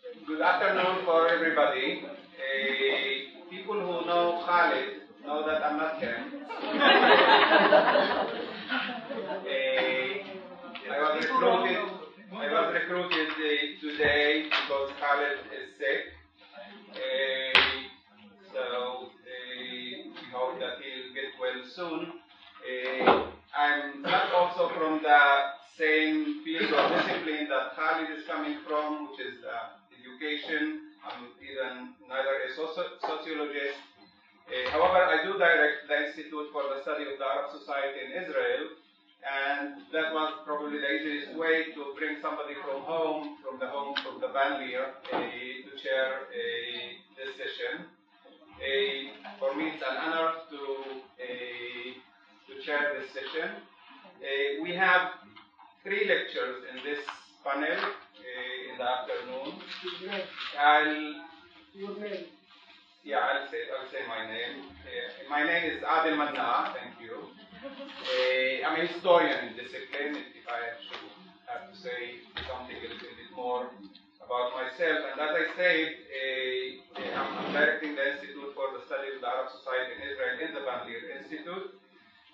Good afternoon for everybody. People who know Khalid know that I'm not him. I was recruited today because Khalid is sick. So we hope that he'll get well soon. I'm not also from the same field or discipline that Khalid is coming from, which is education. I'm even neither a sociologist. However, I do direct the Institute for the Study of the Arab Society in Israel, and that was probably the easiest way to bring somebody from the Ben-Leer, to chair this session. For me, it's an honor to chair this session. We have 3 lectures in this panel in the afternoon. I'll say my name. My name is Adel Manna. Thank you. I'm a historian in discipline. If I should have to say something a little bit more about myself, and as I said, I'm directing the Institute for the Study of the Arab Society in Israel in the Ben-Leer Institute.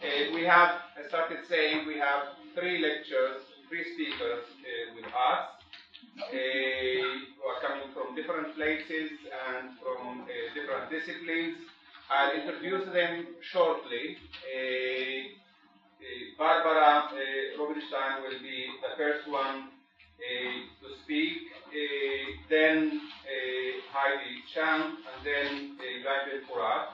I started saying we have 3 lectures, 3 speakers with us, who are coming from different places and from different disciplines. I'll introduce them shortly. Barbara Rosenstein will be the first one to speak, then Hedy, Chang, and then Ben-Porat.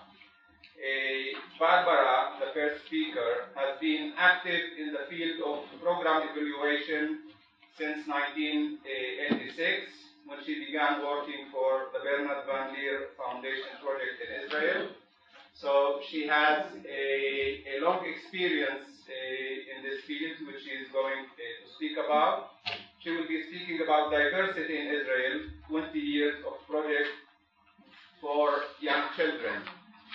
Barbara, the first speaker, has been active in the field of program evaluation since 1986, when she began working for the Bernard Van Leer Foundation project in Israel. So she has a long experience in this field, which she is going to speak about. She will be speaking about diversity in Israel, 20 years of project for young children.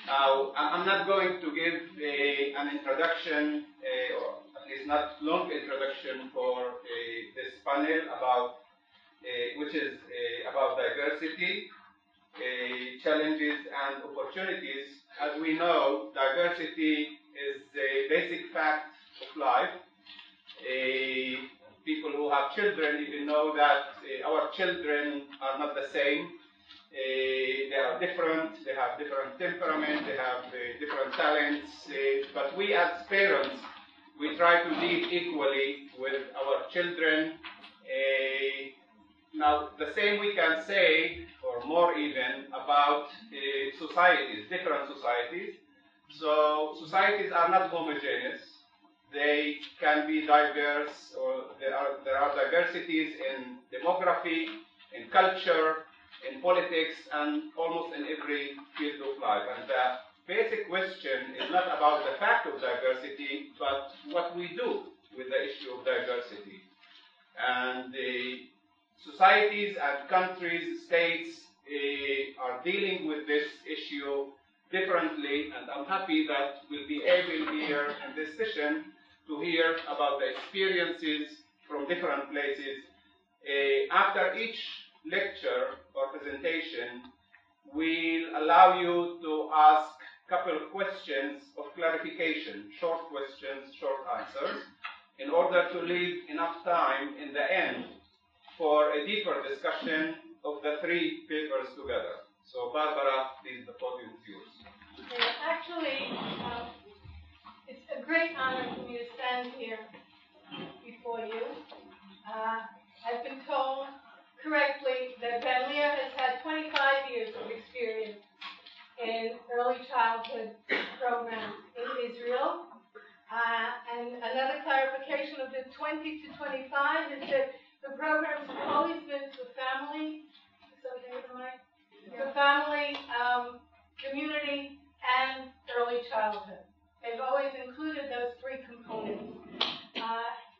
Now, I'm not going to give an introduction, or at least not long introduction for this panel about, which is about diversity, challenges and opportunities. As we know, diversity is a basic fact of life. People who have children even know that our children are not the same. They are different, they have different temperament, they have different talents, but we as parents, we try to live equally with our children. Now, the same we can say, or more even, about societies, different societies. So, societies are not homogeneous. They can be diverse, or there are diversities in demography, in culture, in politics, and almost in every field of life. And the basic question is not about the fact of diversity, but what we do with the issue of diversity. And the societies and countries, states are dealing with this issue differently, and I'm happy that we'll be able here in this session to hear about the experiences from different places. After each lecture or presentation, we'll allow you to ask a couple of questions of clarification, short questions, short answers, in order to leave enough time in the end for a deeper discussion of the 3 papers together. So, Barbara, please, the podium is yours. Actually, it's a great honor for me to stand here before you. I've been told correctly that Ben-Leer has had 25 years of experience in early childhood programs in Israel. And another clarification of the 20 to 25 is that the programs have always been for family, community, and early childhood. They've always included those 3 components.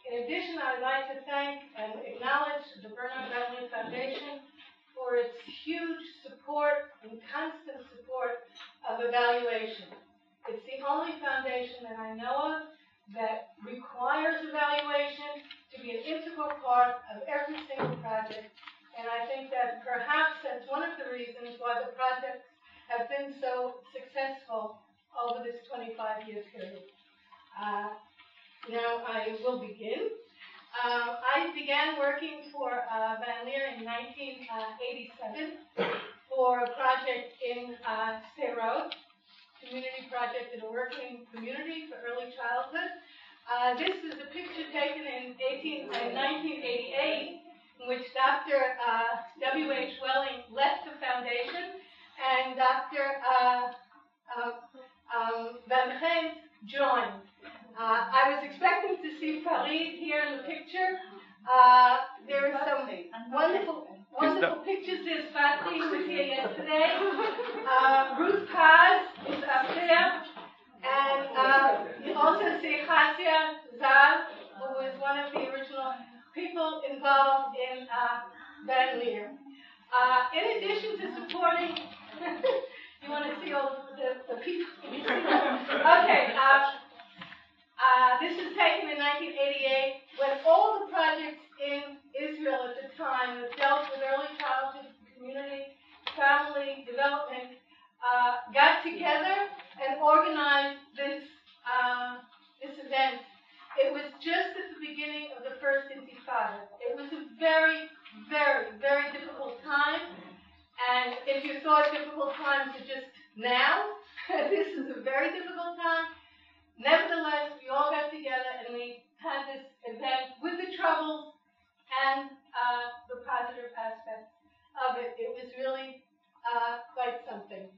In addition, I'd like to thank and acknowledge the Bernard Van Leer Foundation for its huge support and constant support of evaluation. It's the only foundation that I know of that requires evaluation to be an integral part of every single project And I think that perhaps that's one of the reasons why the projects have been so successful over this 25-year period. Now I will begin. I began working for Van Leer in 1987 for a project in Sderot, community project in a working community for early childhood. This is a picture taken in 1988, in which Dr. W.H. Welling left the foundation and Dr. Van Gent joined. I was expecting to see Farid here in the picture. There are some wonderful pictures. There's Fatih, who was here yesterday. Ruth Paz is up there. And you also see Hasia Zal, who was one of the original people involved in Van Leer. In addition to supporting, you want to see all the people? Okay. This was taken in 1988 when all the projects in Israel at the time that dealt with early childhood, community, family development got together and organized this event. It was just at the beginning of the first Intifada. It was a very, very, very difficult time. And if you thought difficult times are just now, this is a very difficult time. Nevertheless, we all got together and we had this event with the troubles and the positive aspects of it. It was really quite something.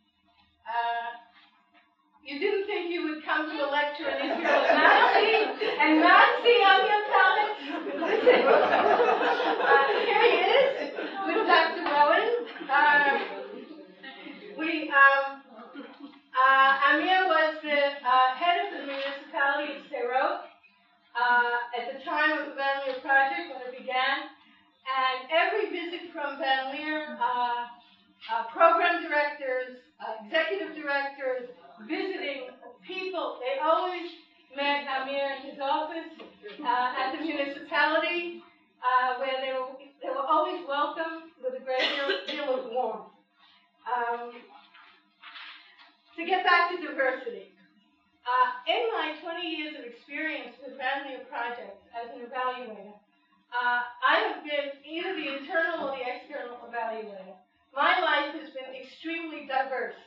You didn't think you would come to a lecture in Israel and not see on your palette? Here he is with Dr. Rowan. Amir was the head of the municipality of Sderot at the time of the Van Leer project when it began. And every visit from Van Leer, program directors, executive directors, visiting people, they always met Amir in his office at the municipality, where they were always welcome with a great deal of warmth. To get back to diversity, in my 20 years of experience with Van Leer projects as an evaluator, I have been either the internal or the external evaluator. My life has been extremely diverse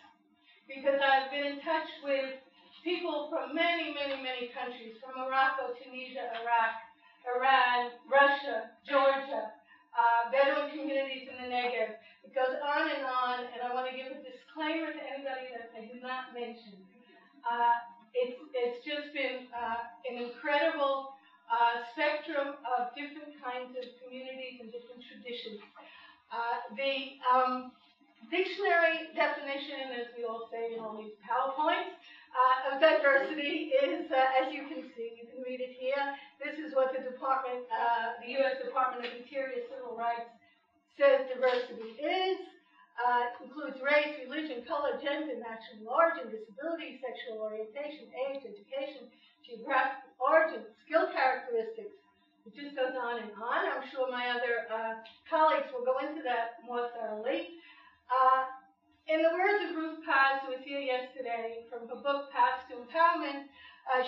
because I've been in touch with people from many, many, many countries, from Morocco, Tunisia, Iraq, Iran, Russia, Georgia, Bedouin communities in the Negev. It goes on, and I want to give a disclaimer to anybody that I did not mention. It's just been an incredible spectrum of different kinds of communities and different traditions. The dictionary definition, as we all say in all these PowerPoints, of diversity is, as you can see, you can read it here. This is what the Department, the U.S. Department of Interior Civil Rights says diversity is. It includes race, religion, color, gender, national origin, disability, sexual orientation, age, education, geographic origin, skill characteristics. It just goes on and on. I'm sure my other colleagues will go into that more thoroughly. In the words of Ruth Paz, who was here yesterday, from her book Paths to Empowerment,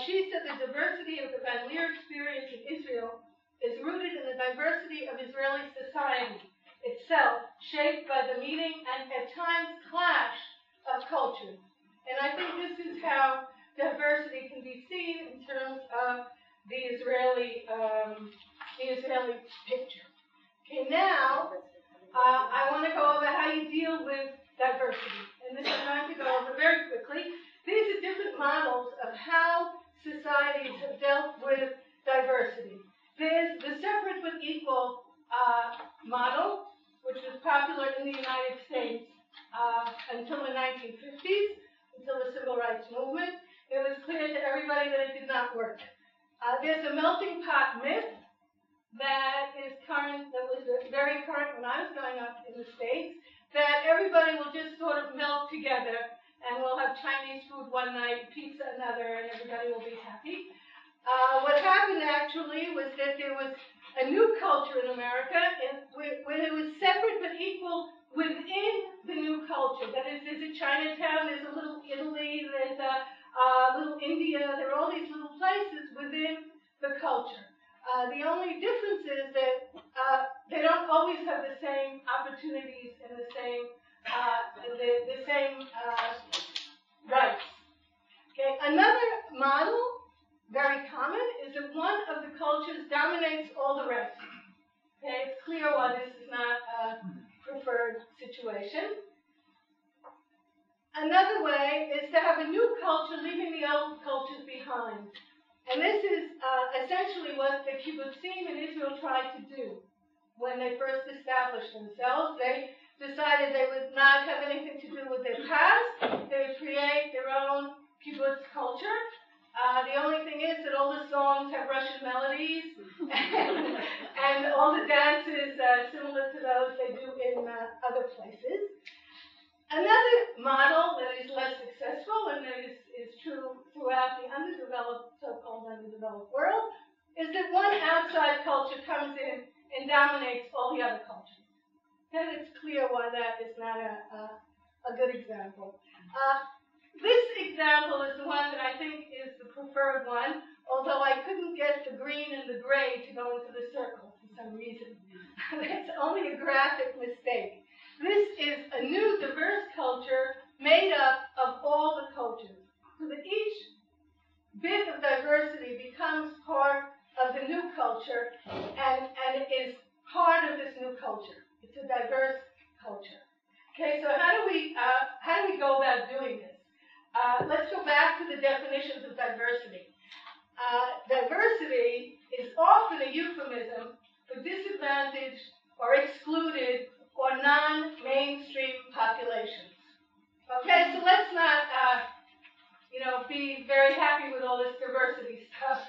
she said the diversity of the Van Leer experience in Israel is rooted in the diversity of Israeli society itself, shaped by the meeting and at times clash of cultures. And I think this is how diversity can be seen in terms of the Israeli picture. Okay, now I want to go over how you deal with diversity. And this I'm going to go over very quickly. These are different models of how societies have dealt with diversity. There's the separate but equal model, which was popular in the United States until the 1950s, until the Civil Rights Movement. It was clear to everybody that it did not work. There's a melting pot myth that is current, that was very current when I was growing up in the States, that everybody will just sort of melt together and we'll have Chinese food one night, pizza another, and everybody will be happy. What happened actually was that there was a new culture in America where there was 7 people within the new culture. That is, there's a Chinatown, there's a little Italy, there's a little India, there are all these little places within the culture. The only difference is that they don't always have the same opportunities and the same rights. Okay, another model, very common, is that one of the cultures dominates all the rest. Okay, it's clear why this is not a preferred situation. Another way is to have a new culture leaving the old cultures behind. And this is essentially what the kibbutzim in Israel tried to do when they first established themselves. They decided they would not have anything to do with their past. They would create their own kibbutz culture. The only thing is that all the songs have Russian melodies, and all the dances are similar to those they do in other places. Another model that is less successful, and that is true throughout the so-called underdeveloped world, is that one outside culture comes in and dominates all the other cultures. And it's clear why that is not a good example. This example is the one that I think is the preferred one, although I couldn't get the green and the gray to go into the circle for some reason. That's only a graphic mistake. This is a new diverse culture made up of all the cultures, so that each bit of diversity becomes part of the new culture and it is part of this new culture. It's a diverse culture. Okay, so how do we go about doing this? Let's go back to the definitions of diversity. Diversity is often a euphemism for disadvantaged or excluded or non-mainstream populations. Okay, so let's not, be very happy with all this diversity stuff.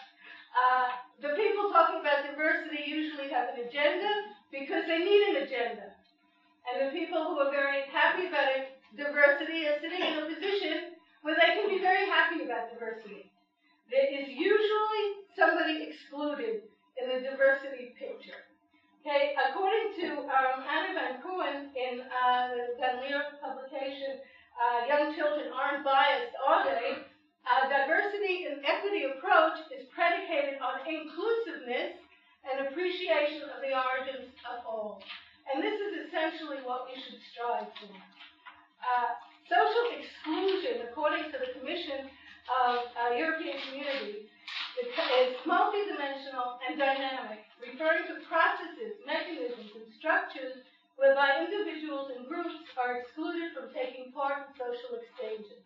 The people talking about diversity usually have an agenda because they need an agenda. And the people who are very happy about diversity are sitting in a position where they can be very happy about diversity. There is usually somebody excluded in the diversity picture. Okay, according to Anna Ben-Gurion in the Leer publication, Young Children Aren't Biased, Are They? Diversity and equity approach is predicated on inclusiveness and appreciation of the origins of all. And this is essentially what we should strive for. Social exclusion, according to the Commission of European Communities, is multidimensional and dynamic, referring to processes, mechanisms, and structures whereby individuals and groups are excluded from taking part in social exchanges.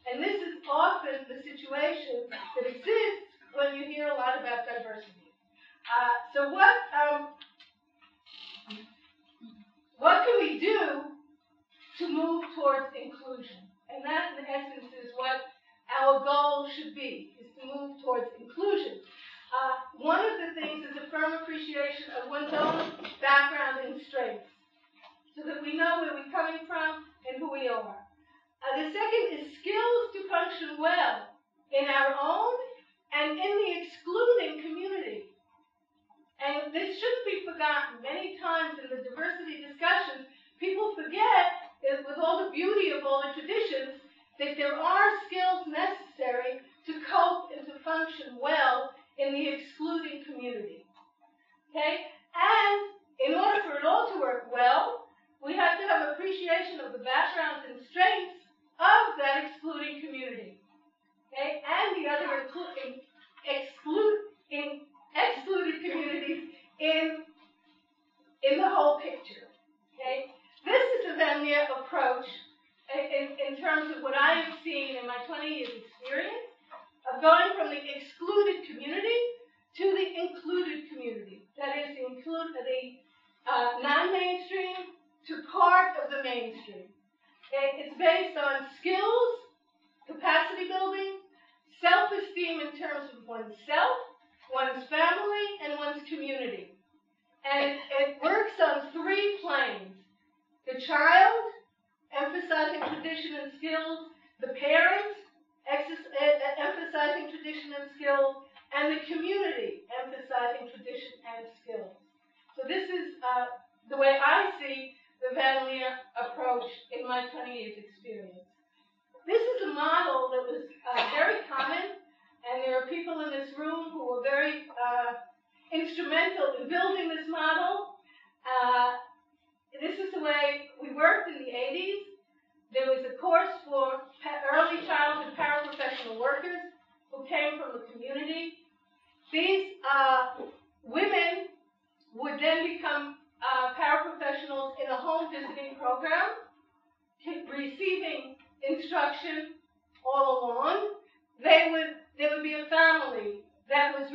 And this is often the situation that exists when you hear a lot about diversity. So what can we do to move towards inclusion? And that, in essence, is what our goal should be, is to move towards inclusion. One of the things is a firm appreciation of one's own background and strengths, so that we know where we're coming from and who we are. The second is skills to function well in our own and in the excluding community. And this shouldn't be forgotten. Many times in the diversity discussions, people forget, with all the beauty of all the traditions, that there are skills necessary to cope and to function well in the excluding community. Okay? And in order for it all to work well, we have to have appreciation of the backgrounds and strengths of that excluding community. Okay? And the other excluded communities in the whole picture. Okay? This is the Van Leer approach in terms of what I have seen in my 20 years experience of going from the excluded community to the included community. That is, the non-mainstream to part of the mainstream. Okay? It's based on skills, capacity building, self-esteem in terms of oneself, one's family, and one's community. And it works on three planes. The child, emphasizing tradition and skills, the parent, emphasizing tradition and skills, and the community, emphasizing tradition and skills. So this is the way I see the Van Leer approach in my 20 years experience. This is a model that was very common, and there are people in this room who were very instrumental in building this model. This is the way we worked in the 80s. There was a course for early childhood paraprofessional workers who came from the community. These women would then become paraprofessionals in a home visiting program, receiving instruction all along. There would be a family that was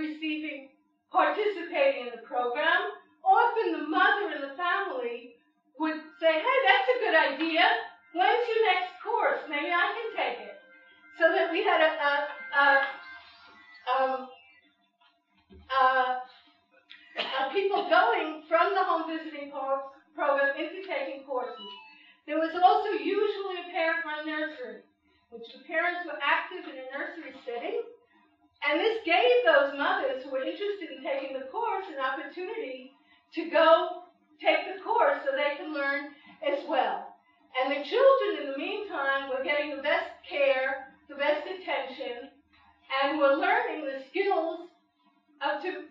participating in the program. Often the mother in the family would say, hey, that's a good idea. When's your next course? Maybe I can take it. So that we had people going from the home visiting program into taking courses. There was also usually a parent-run nursery, which the parents were active in a nursery setting. And this gave those mothers who were interested in taking the course an opportunity to go take the course so they can learn as well. And the children, in the meantime, were getting the best care, the best attention, and were learning the skills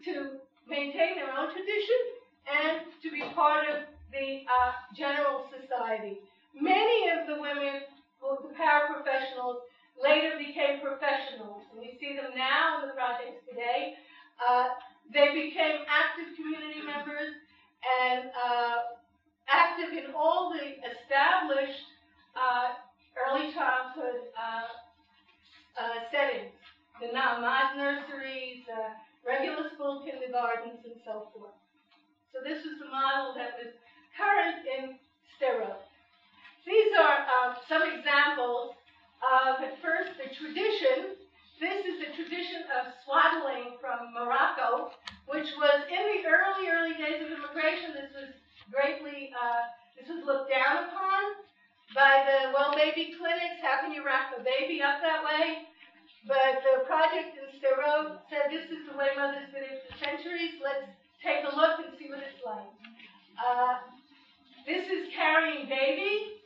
to maintain their own tradition and to be part of the general society. Many of the women, the paraprofessionals, later became professionals. And we see them now in the projects today. They became active community members and active in all the established early childhood settings, the Na'amad nurseries, regular school kindergartens, and so forth. So this was the model that was current in Sderot. These are some examples of, at first, the tradition. This is the tradition of swaddling from Morocco, which was in the early days of immigration. This was this was looked down upon by the well-baby clinics. How can you wrap a baby up that way? But the project in Sderot said this is the way mothers did it for centuries. Let's take a look and see what it's like. This is carrying baby.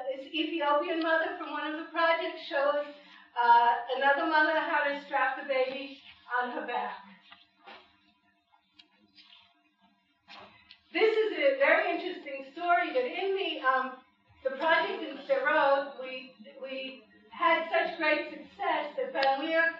This Ethiopian mother from one of the projects shows another mother how to strap the baby on her back. This is a very interesting story that in the project in Sderot, we had such great success that Van Leer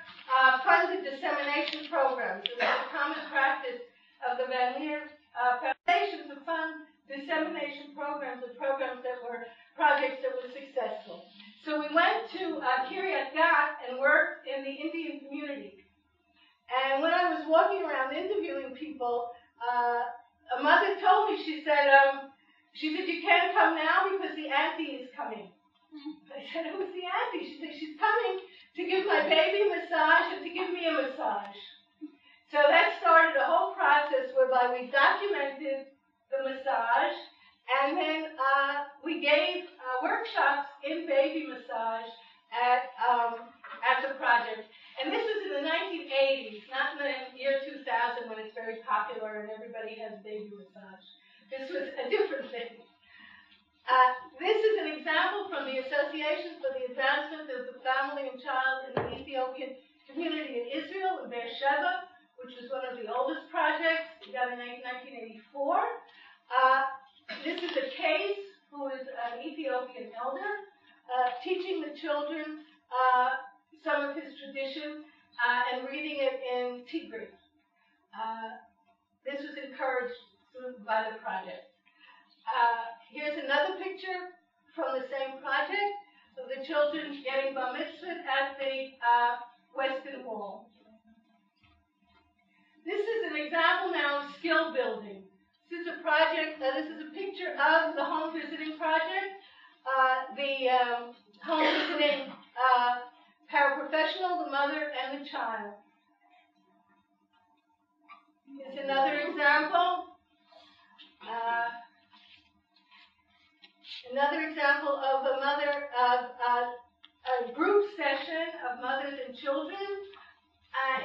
funded dissemination programs. It was a common practice of the Van Leer Foundation to fund dissemination programs and programs that were projects that were successful. So we went to Kiryat Gat and worked in the Indian community. And when I was walking around interviewing people, a mother told me, she said, you can't come now because the auntie is coming. I said, who's the auntie? She said, she's coming to give my baby a massage and to give me a massage. So that started a whole process whereby we documented the massage, and then we gave workshops in baby massage at the project. And this was in the 1980s, not in the year 2000 when it's very popular and everybody has baby massage. This was a different thing. This is an example from the Association for the Advancement of the Family and Child in the Ethiopian Community in Israel, in Beersheba, which was one of the oldest projects, done in 1984. This is a case who is an Ethiopian elder, teaching the children some of his tradition and reading it in Tigray. This was encouraged by the project. Here's another picture from the same project of the children getting bar mitzvah at the Western Wall. This is an example now of skill building. This is a project, this is a picture of the home visiting project. The home visiting paraprofessional, the mother, and the child. Here's another example. Another example of a group session of mothers and children,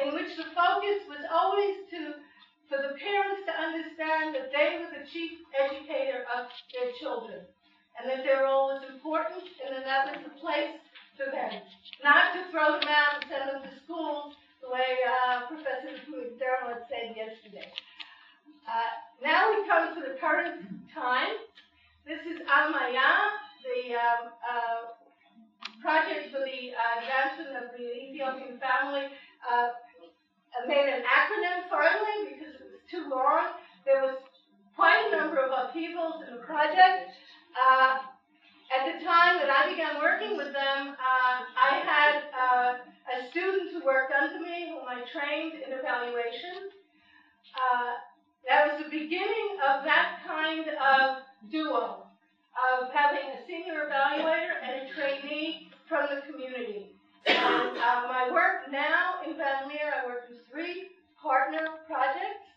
in which the focus was always for the parents to understand that they were the the chief educator of their children, and that their role was important, and that was the place for them. Not to throw them out and send them to schools the way Professor Dermot said yesterday. Now we come to the current time. This is Al-Maya, the project for the advancement of the Ethiopian family. Made an acronym finally because it was too long. There was quite a number of upheavals in the project. At the time that I began working with them, I had a student who worked under me, whom I trained in evaluation. That was the beginning of that kind of duo, of having a senior evaluator and a trainee from the community. And my work now in Van Leer, I work in 3 partner projects,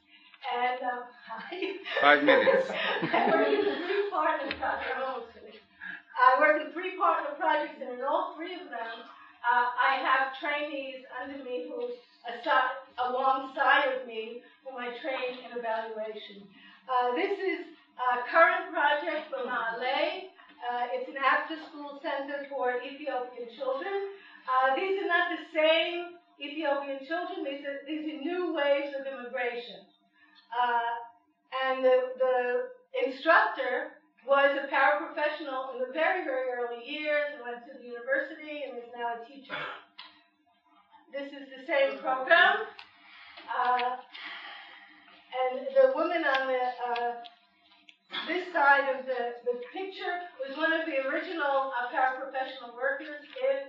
and 5 minutes. I work in 3 partner projects. I'm almost finished. I work in 3 partner projects, and in all 3 of them, I have trainees under me who alongside of me, whom I train in evaluation. This is a current project for Naale. It's an after-school center for Ethiopian children. These are not the same Ethiopian children. These are new waves of immigration. And the instructor was a paraprofessional in the very, very early years and went to the university and is now a teacher. This is the same program. And the woman on this side of the picture was one of the original paraprofessional workers in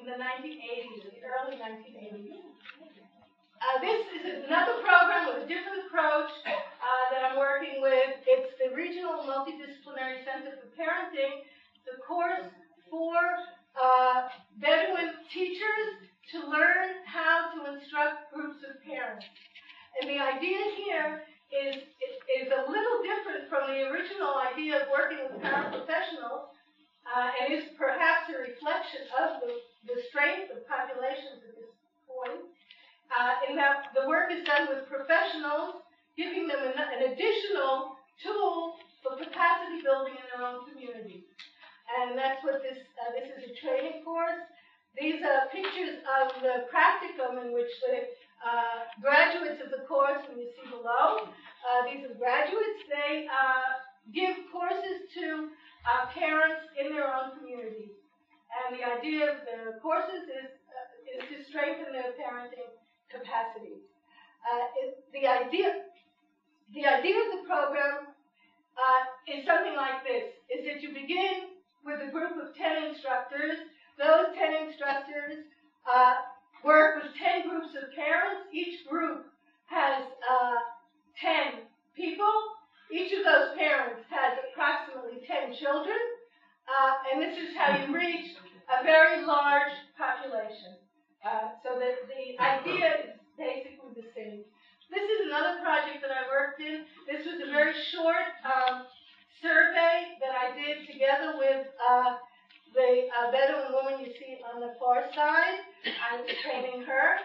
the 1980s, the early 1980s. This is another program with a different approach that I'm working with. It's the Regional Multidisciplinary Center for Parenting. It's a course for Bedouin teachers to learn how to instruct groups of parents. And the idea here is a little different from the original idea of working with paraprofessionals, and is perhaps a reflection of the strength of populations at this point, in that the work is done with professionals, giving them an additional tool for capacity building in their own community. And that's what this is a training course. These are pictures of the practicum in which the graduates of the course, and you see below, these are graduates. They give courses to parents in their own communities. And the idea of the courses is to strengthen their parenting capacities. The idea of the program is something like this, is that you begin with a group of 10 instructors. Those 10 instructors work with 10 groups of parents. Each group has 10 people. Each of those parents has approximately 10 children. And this is how you reach a very large population. So that the idea is basically the same. This is another project that I worked in. This was a very short survey that I did together with the Bedouin woman you see on the far side. I was training her.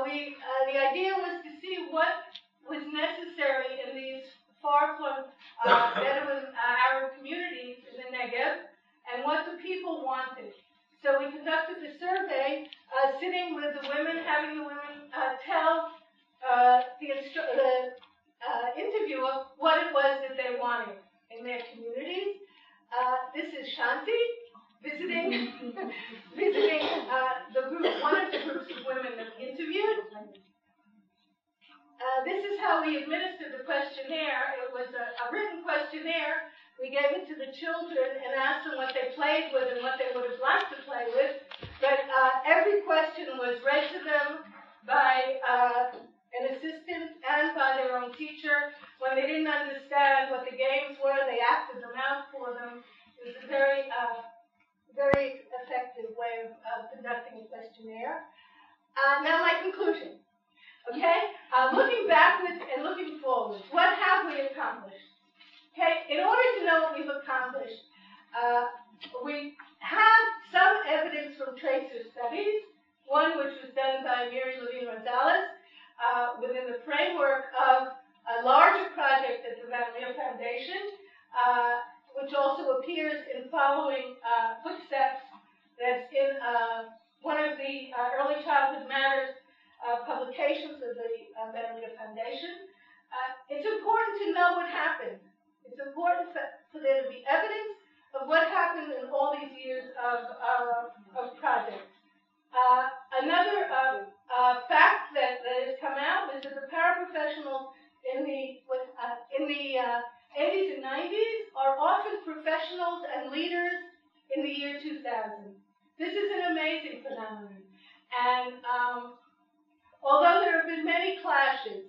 The idea was to see what was necessary in these far-flung Bedouin Arab communities in the Negev, and what the people wanted. So we conducted the survey, sitting with the women, having the women tell the interviewer what it was that they wanted in their communities. This is Shanti visiting the group, one of the groups of women that we interviewed. This is how we administered the questionnaire. It was a written questionnaire. We gave it to the children and asked them what they played with and what they would have liked to play with. But every question was read to them by an assistant and by their own teacher. When they didn't understand what the games were, they acted them out for them. It was a very, very effective way of conducting a questionnaire. Now my conclusion. Okay? Looking backwards and looking forward. What have we accomplished? Okay? In order to know what we've accomplished, we have some evidence from tracer studies, one which was done by Miri Levine-Rosales within the framework of a larger project at the Van Leer Foundation. important for there to be evidence of what happened in all these years of projects. Another fact that has come out is that the paraprofessionals in the 80s and 90s are often professionals and leaders in the year 2000. This is an amazing phenomenon. And although there have been many clashes,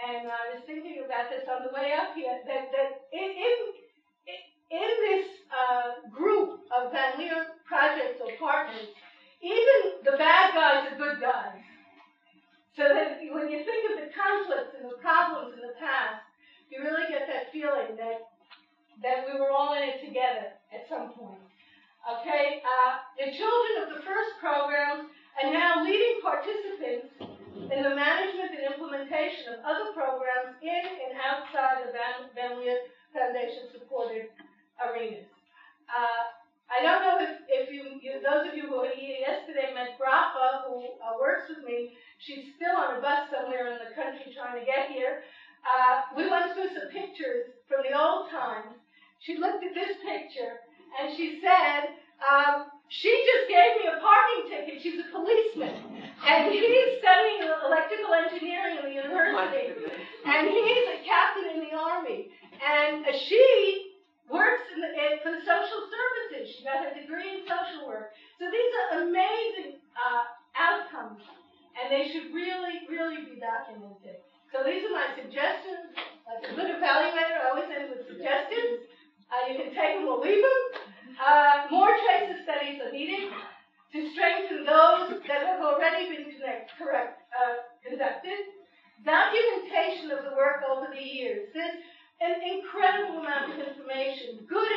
and I was thinking about this on the way up here, that in this group of Van Leer projects or partners, even the bad guys are good guys. So that when you think of the conflicts and the problems in the past, you really get that feeling that we were all in it together at some point. Okay, the children of the first programs are now leading participants in the management and implementation of other programs in and outside the Van Leer Foundation-supported arenas. I don't know if those of you who were here yesterday met Grafa, who works with me. She's still on a bus somewhere in the country trying to get here. We went through some pictures from the old times. She looked at this picture and she said, she just gave me a parking ticket. She's a policeman. And he's studying electrical engineering in the university. And he's a captain in the Army. And she works for the social services. She got her degree in social work. So these are amazing outcomes. And they should really, really be documented. So these are my suggestions. Like a good evaluator, I always end with suggestions. You can take them or leave them. More tracer studies are needed to strengthen those that have already been conducted. Documentation of the work over the years. There's an incredible amount of information, good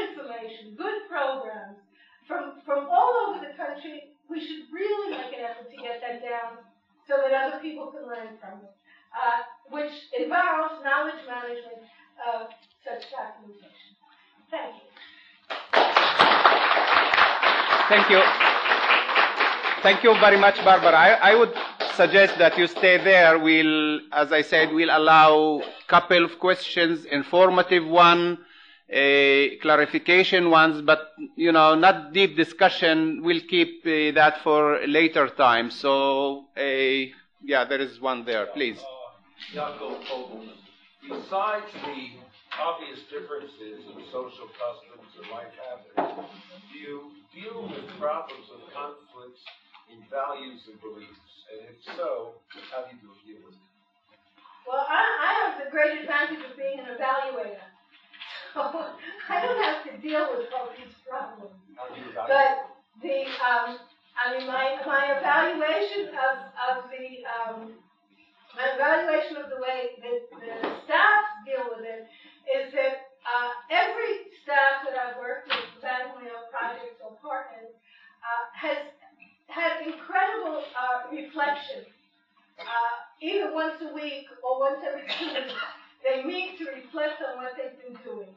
programs from all over the country. We should really make an effort to get that down so that other people can learn from it, which involves knowledge management of such documentation. Thank you. Thank you. Thank you very much, Barbara. I would suggest that you stay there. As I said, we'll allow a couple of questions, informative one, clarification ones, but, not deep discussion. We'll keep that for later time. So, yeah, there is one there, please. Besides the obvious differences in social customs and life habits, do you deal with problems of conflicts in values and beliefs? And if so, how do you deal with it? Well, I have the great advantage of being an evaluator. So I don't have to deal with all these problems. How do you evaluate? But my evaluation of the way that the staff deal with it is that every staff that I've worked with, family or projects or partners, has had incredible reflection. Either once a week or once every 2 weeks, they meet to reflect on what they've been doing.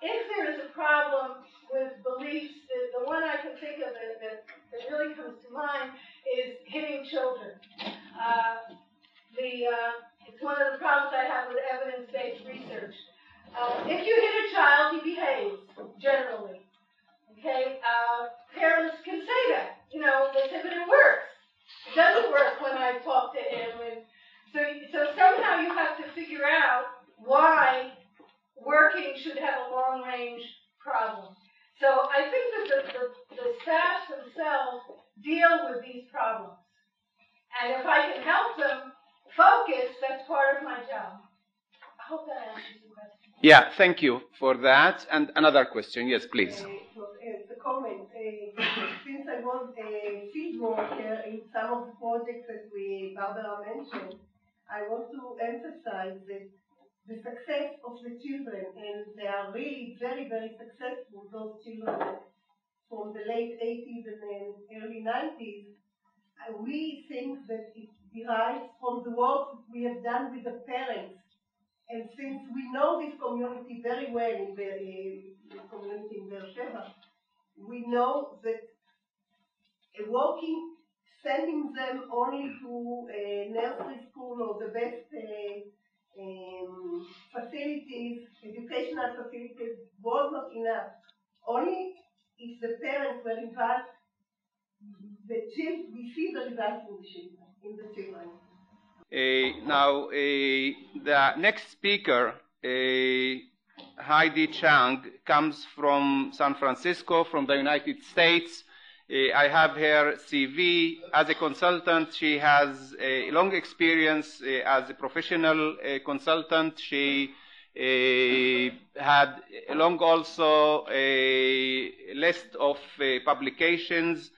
If there is a problem with beliefs, the one I can think of that really comes to mind is hitting children. It's one of the problems I have with evidence-based research. If you hit a child, he behaves, generally. Okay? Parents can say that. They say, but it works. It doesn't work when I talk to him. So somehow you have to figure out why working should have a long-range problem. So I think that the staff themselves deal with these problems. And if I can help them focus, that's part of my job. I hope that answers the question. Yeah, thank you for that. And another question. Yes, please. It's a comment. Since I was a field worker in some of the projects that Barbara mentioned, I want to emphasize that the success of the children, and they are really very, very successful, those children from the late 80s and then early 90s, we think that it derives from the work that we have done with the parents. And since we know this community very well in the community in Beersheba, we know that sending them only to a nursery school or the best facilities, educational educational facilities was not enough. Only if the parents were involved, we see the results in the children. Now, the next speaker, Hedy Chang, comes from San Francisco, from the United States. I have her CV. As a consultant, she has a long experience as a professional consultant. She had along also a list of publications,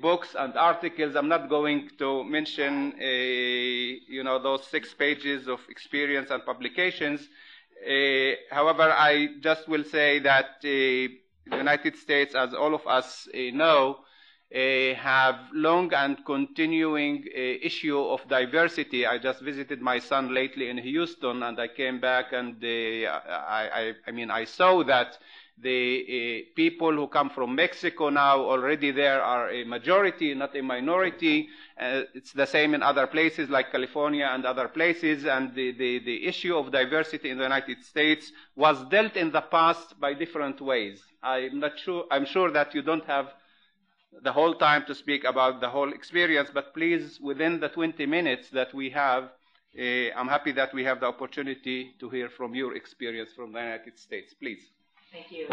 books and articles. I'm not going to mention, those 6 pages of experience and publications. However, I just will say that the United States, as all of us know, have long and continuing issue of diversity. I just visited my son lately in Houston, and I came back, and I saw that the people who come from Mexico now already there are a majority, not a minority. It's the same in other places like California and other places. And the issue of diversity in the United States was dealt in the past by different ways. I'm sure that you don't have the whole time to speak about the whole experience, but please, within the 20 minutes that we have, I'm happy that we have the opportunity to hear from your experience from the United States. Please. Thank you.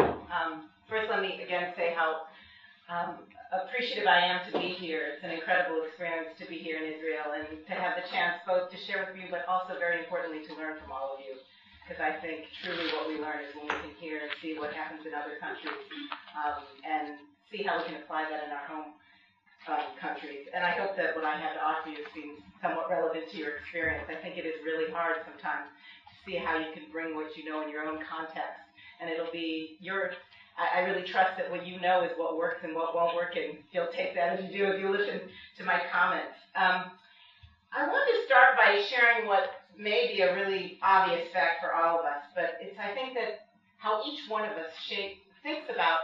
First, let me again say how appreciative I am to be here. It's an incredible experience to be here in Israel and to have the chance both to share with you, but also very importantly to learn from all of you. Because I think truly what we learn is when we can hear and see what happens in other countries and see how we can apply that in our home countries. And I hope that what I have to offer you seems somewhat relevant to your experience. I think it is really hard sometimes to see how you can bring what you know in your own context. And it'll be I really trust that what you know is what works and what won't work, and you'll take that as you do if you listen to my comments. I want to start by sharing what may be a really obvious fact for all of us, but it's, I think, that how each one of us thinks about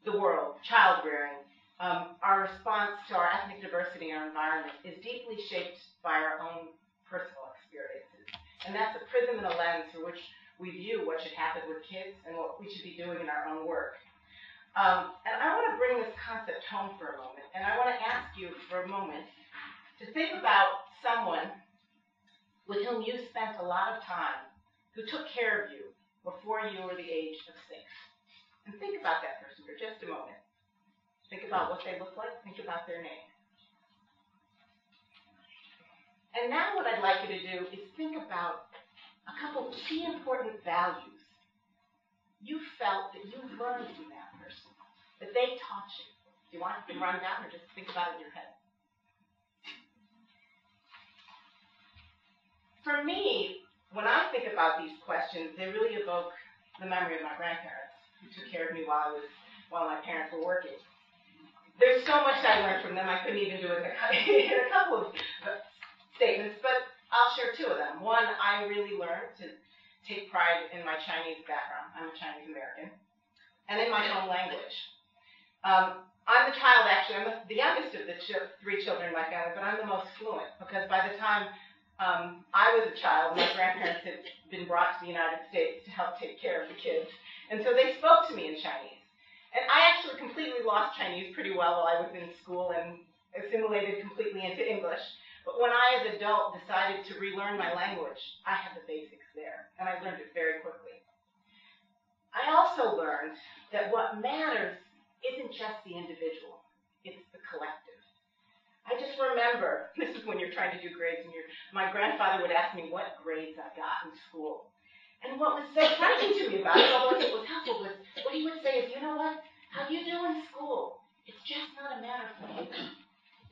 the world, child rearing, our response to our ethnic diversity in our environment is deeply shaped by our own personal experiences. And that's a prism and a lens through which we view what should happen with kids and what we should be doing in our own work. And I want to bring this concept home for a moment, and I want to ask you for a moment to think about someone with whom you spent a lot of time, who took care of you before you were the age of 6. And think about that person for just a moment. Think about what they look like. Think about their name. And now what I'd like you to do is think about a couple key important values you felt that you learned from that person, that they taught you. Do you want to run down or just think about it in your head? For me, when I think about these questions, they really evoke the memory of my grandparents, who took care of me while my parents were working. There's so much I learned from them, I couldn't even do it in a couple of statements, but I'll share 2 of them. One, I really learned to take pride in my Chinese background. I'm a Chinese American. And in my own language. I'm the child, actually, I'm the youngest of the 3 children in my family, but I'm the most fluent, because by the time I was a child, my grandparents had been brought to the United States to help take care of the kids. And so they spoke to me in Chinese. And I actually completely lost Chinese pretty well while I was in school and assimilated completely into English. But when I, as an adult, decided to relearn my language, I had the basics there, and I learned it very quickly. I also learned that what matters isn't just the individual, it's the collective. I just remember, this is when you're trying to do grades, and my grandfather would ask me what grades I got in school. And what was so striking to me about it, although it was helpful, was what he would say is, you know what, how you do in school, it's just not a matter for you.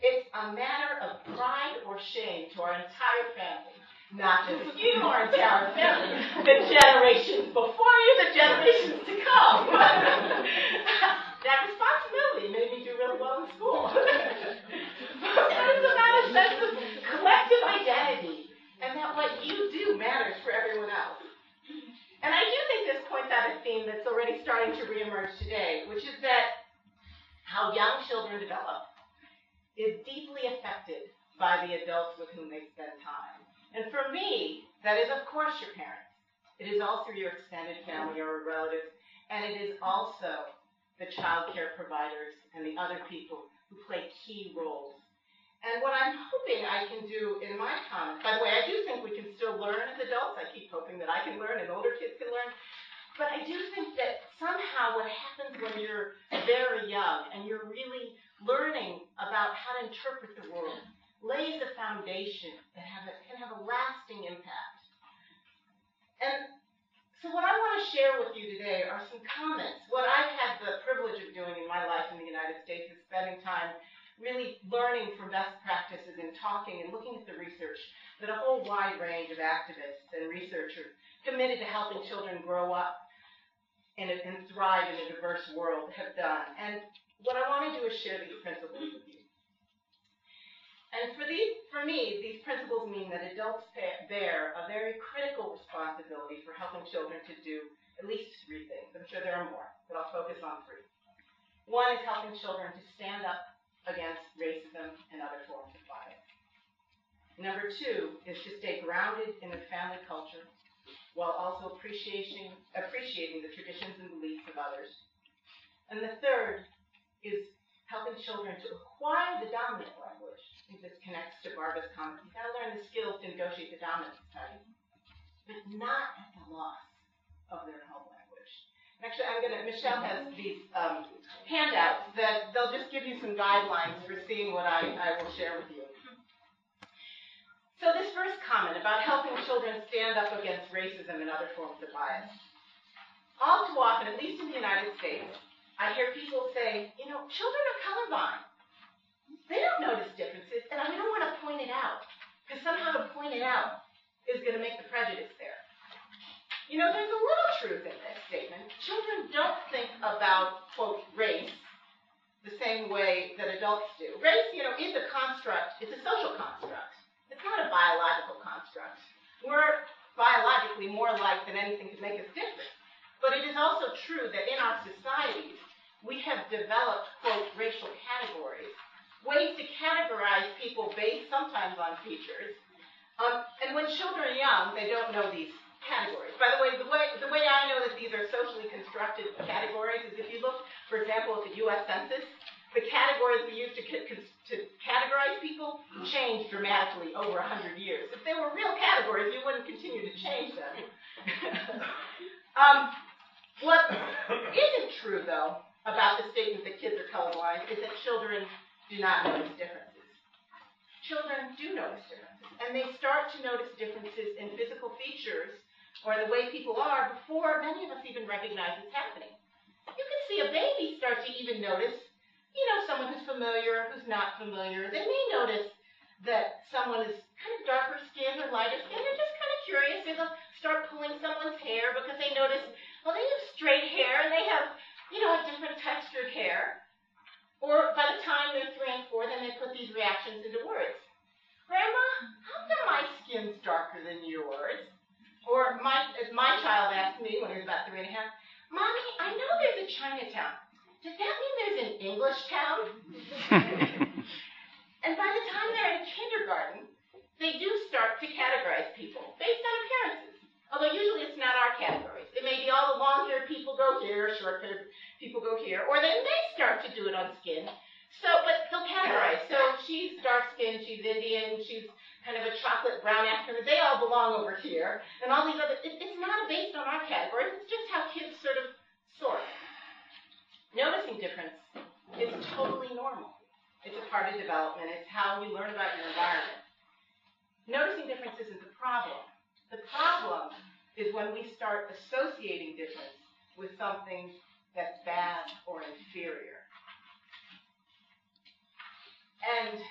It's a matter of pride or shame to our entire family. Not just you, our entire family. The generations before you, the generations to come. That responsibility made me do really well in school. But it's about a sense of collective identity, and that what you do matters for everyone else. And I do think this points out a theme that's already starting to reemerge today, which is that how young children develop is deeply affected by the adults with whom they spend time. And for me, that is, of course, your parents. It is also your extended family or relatives, and it is also the child care providers and the other people who play key roles. And what I'm hoping I can do in my comments, by the way, I do think we can still learn as adults. I keep hoping that I can learn and older kids can learn. But I do think that somehow what happens when you're very young and you're really learning about how to interpret the world lays a foundation that can have a lasting impact. And so what I want to share with you today are some comments. What I've had the privilege of doing in my life in the United States is spending time really learning from best practices and talking and looking at the research that a whole wide range of activists and researchers committed to helping children grow up and thrive in a diverse world have done. And what I want to do is share these principles with you. And for me, these principles mean that adults bear a very critical responsibility for helping children to do at least three things. I'm sure there are more, but I'll focus on three. One is helping children to stand up against racism and other forms of bias. Number two is to stay grounded in the family culture while also appreciating the traditions and beliefs of others. And the third is helping children to acquire the dominant language. I think this connects to Barbara's comment. You've got to learn the skills to negotiate the dominant society, but not at the loss of their home language. And actually, Michelle has these handouts that they'll just give you some guidelines for seeing what I will share with you. So this first comment about helping children stand up against racism and other forms of bias. All too often, at least in the United States, I hear people say, children are colorblind. They don't notice differences, and I don't want to point it out, because somehow to point it out is going to make the prejudice there. There's a little truth in this statement. Children don't think about, quote, race the same way that adults do. Race, is a construct. It's a social construct. It's not a biological construct. We're biologically more alike than anything to make us different. But it is also true that in our societies, we have developed, quote, racial categories, ways to categorize people based sometimes on features. And when children are young, they don't know these categories. By the way, the way I know that these are socially constructed categories is if you look, for example, at the U.S. Census, the categories we use to categorize people change dramatically over 100 years. If they were real categories, you wouldn't continue to change them. What isn't true, though, about the statement that kids are colorblind is that children do not notice differences. Children do notice differences, and they start to notice differences in physical features or the way people are before many of us even recognize it's happening. You can see a baby start to even notice, someone who's familiar, who's not familiar. They may notice that someone is kind of darker skinned or lighter skinned. They're just kind of curious. They'll start pulling someone's hair because they notice, well, they have straight hair and they have, a different textured hair. Or by the time they're 3 and 4, then they put these reactions into words. Grandma, how come my skin's darker than yours? Or as my child asked me when he was about 3 and a half, Mommy, I know there's a Chinatown. Does that mean there's an English town? And by the time they're in kindergarten, they do start to categorize people based on appearances. Although usually it's not our categories. It may be all the long-haired people go here, short-haired people go here, or they may start to do it on skin. But they'll categorize. So she's dark-skinned, she's Indian, she's kind of a chocolate brown African. They all belong over here, and all these other. It's not based on our categories. It's just how kids sort of sort. Noticing difference is totally normal. It's a part of development. It's how you learn about your environment. Noticing difference isn't the problem. The problem is when we start associating difference with something that's bad or inferior. And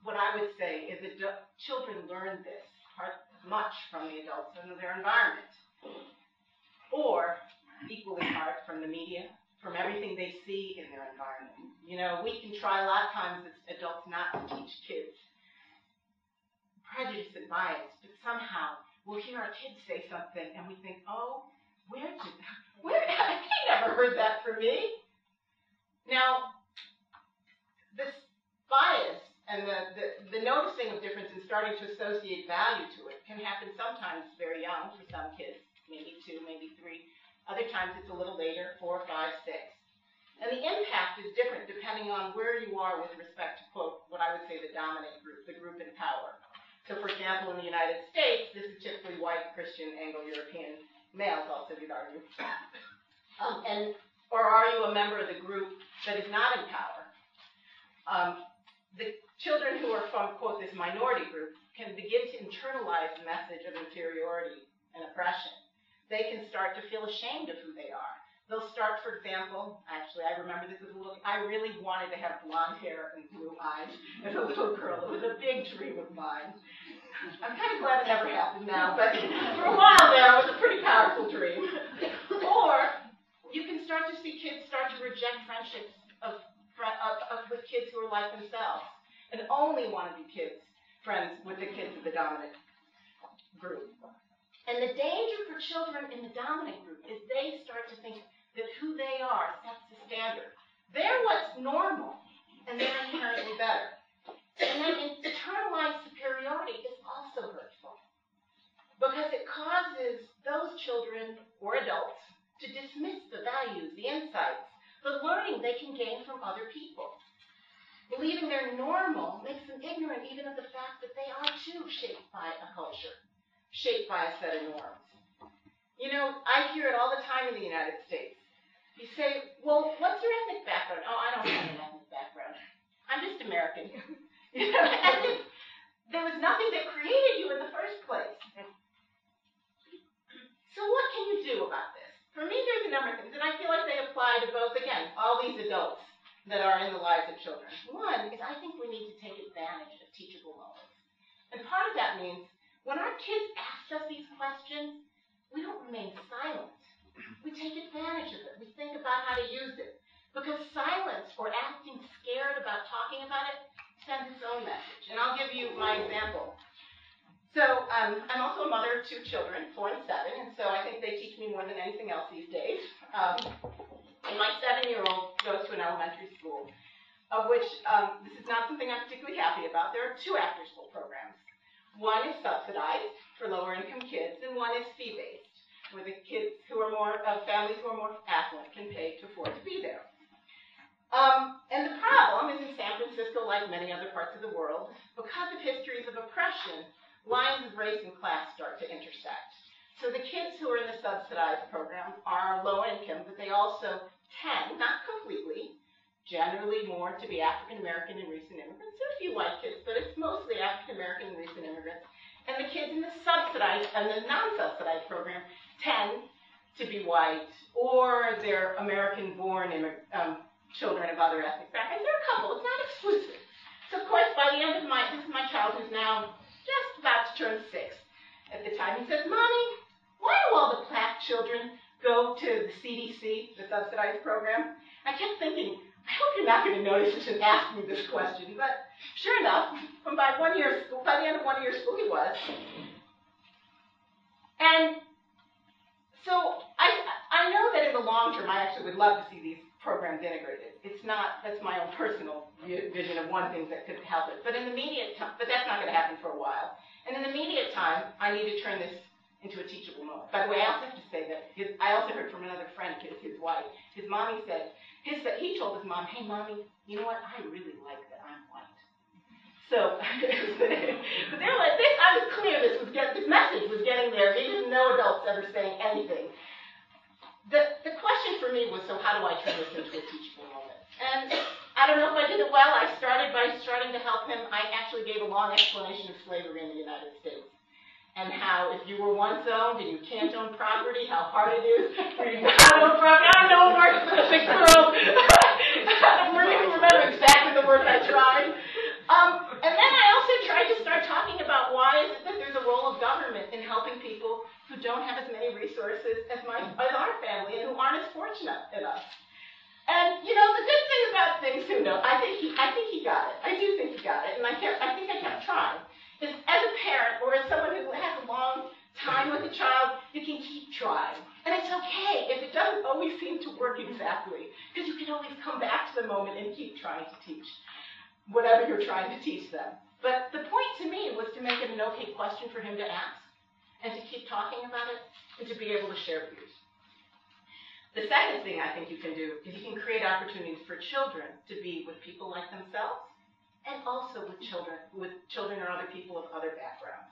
what I would say is that children learn this much from the adults and their environment. Or, equally hard, from the media, from everything they see in their environment. We can try a lot of times as adults not to teach kids prejudice and bias, but somehow we'll hear our kids say something and we think, oh, where he never heard that from me. Now, this bias and the noticing of difference and starting to associate value to it can happen sometimes very young for some kids. maybe 2, maybe 3. Other times it's a little later, 4, 5, 6. And the impact is different depending on where you are with respect to, quote, what I would say the dominant group, the group in power. So, for example, in the United States, this is typically white, Christian, Anglo-European males, also you'd argue. Or are you a member of the group that is not in power? The children who are from, quote, this minority group can begin to internalize the message of inferiority and oppression. They can start to feel ashamed of who they are. They'll start, for example, actually, I remember this as a little, I really wanted to have blonde hair and blue eyes as a little girl. It was a big dream of mine. I'm kind of glad it never happened now, but for a while there, it was a pretty powerful dream. Or you can start to see kids start to reject friendships with kids who are like themselves and only want to be friends with the kids of the dominant group. And the danger for children in the dominant group is they start to think that who they are sets the standard. They're what's normal, and they're inherently better. And then internalized superiority is also hurtful because it causes those children or adults to dismiss the values, the insights, the learning they can gain from other people. Believing they're normal makes them ignorant even of the fact that they are too shaped by a culture, shaped by a set of norms. You know, I hear it all the time in the United States. You say, well, what's your ethnic background? Oh, I don't have an ethnic background. I'm just American. You know, as if there was nothing that created you in the first place. So what can you do about this? For me, there's a number of things, and I feel like they apply to both, again, all these adults that are in the lives of children. One is I think we need to take advantage of teachable moments. And part of that means when our kids ask us these questions, we don't remain silent. We take advantage of it. We think about how to use it. Because silence or acting scared about talking about it sends its own message. And I'll give you my example. So I'm also a mother of 2 children, 4 and 7, and so I think they teach me more than anything else these days. And my 7-year-old goes to an elementary school, of which this is not something I'm particularly happy about. There are 2 after-school programs. One is subsidized for lower-income kids, and one is fee-based, where the kids who are more families who are more affluent can pay to afford to be there. And the problem is in San Francisco, like many other parts of the world, because of histories of oppression, lines of race and class start to intersect. So the kids who are in the subsidized program are low income, but they also tend, not completely, generally more to be African American and recent immigrants. There are a few white kids, but it's mostly African American and recent immigrants. And the kids in the subsidized and the non-subsidized program tend to be white, or they're American-born children of other ethnic backgrounds. There are a couple. It's not exclusive. So, of course, by the end of this is my child who's now just about to turn 6. At the time, he says, Mommy, why do all the black children go to the CDC, the subsidized program? I kept thinking, I hope you're not going to notice this and ask me this question. But sure enough, by the end of 1 year of school, he was. And so I know that in the long term, I actually would love to see these programs integrated. It's not, that's my own personal vision of one thing that could help it. But in the immediate time, but that's not going to happen for a while. And in the immediate time, I need to turn this into a teachable moment. By the way, I also have to say that I also heard from another friend, his wife. His mommy said, he told his mom, hey, Mommy, you know what? I really like that I'm white. So, but they're like, I was clear this message was getting there, even no adults ever saying anything. The question for me was, so how do I turn this into a teachable moment? And I don't know if I did it well. I started by starting to help him. I actually gave a long explanation of slavery in the United States and how if you were once owned and you can't own property, how hard it is for you not to own property. I know more specific girl. I don't really remember exactly the words I tried. And then I also tried to start talking about why is it that there's a role of government in helping people who don't have as many resources as our family and who aren't as fortunate as us. And you know, the good thing about things, who knows? I think he got it. I do think he got it, and I think I kept trying. Is as a parent or as someone who has a long time with a child, you can keep trying, and it's okay if it doesn't always seem to work exactly, because you can always come back to the moment and keep trying to teach whatever you're trying to teach them. But the point to me was to make it an okay question for him to ask and to keep talking about it. and to be able to share views. The second thing I think you can do is you can create opportunities for children to be with people like themselves and also with children or other people of other backgrounds.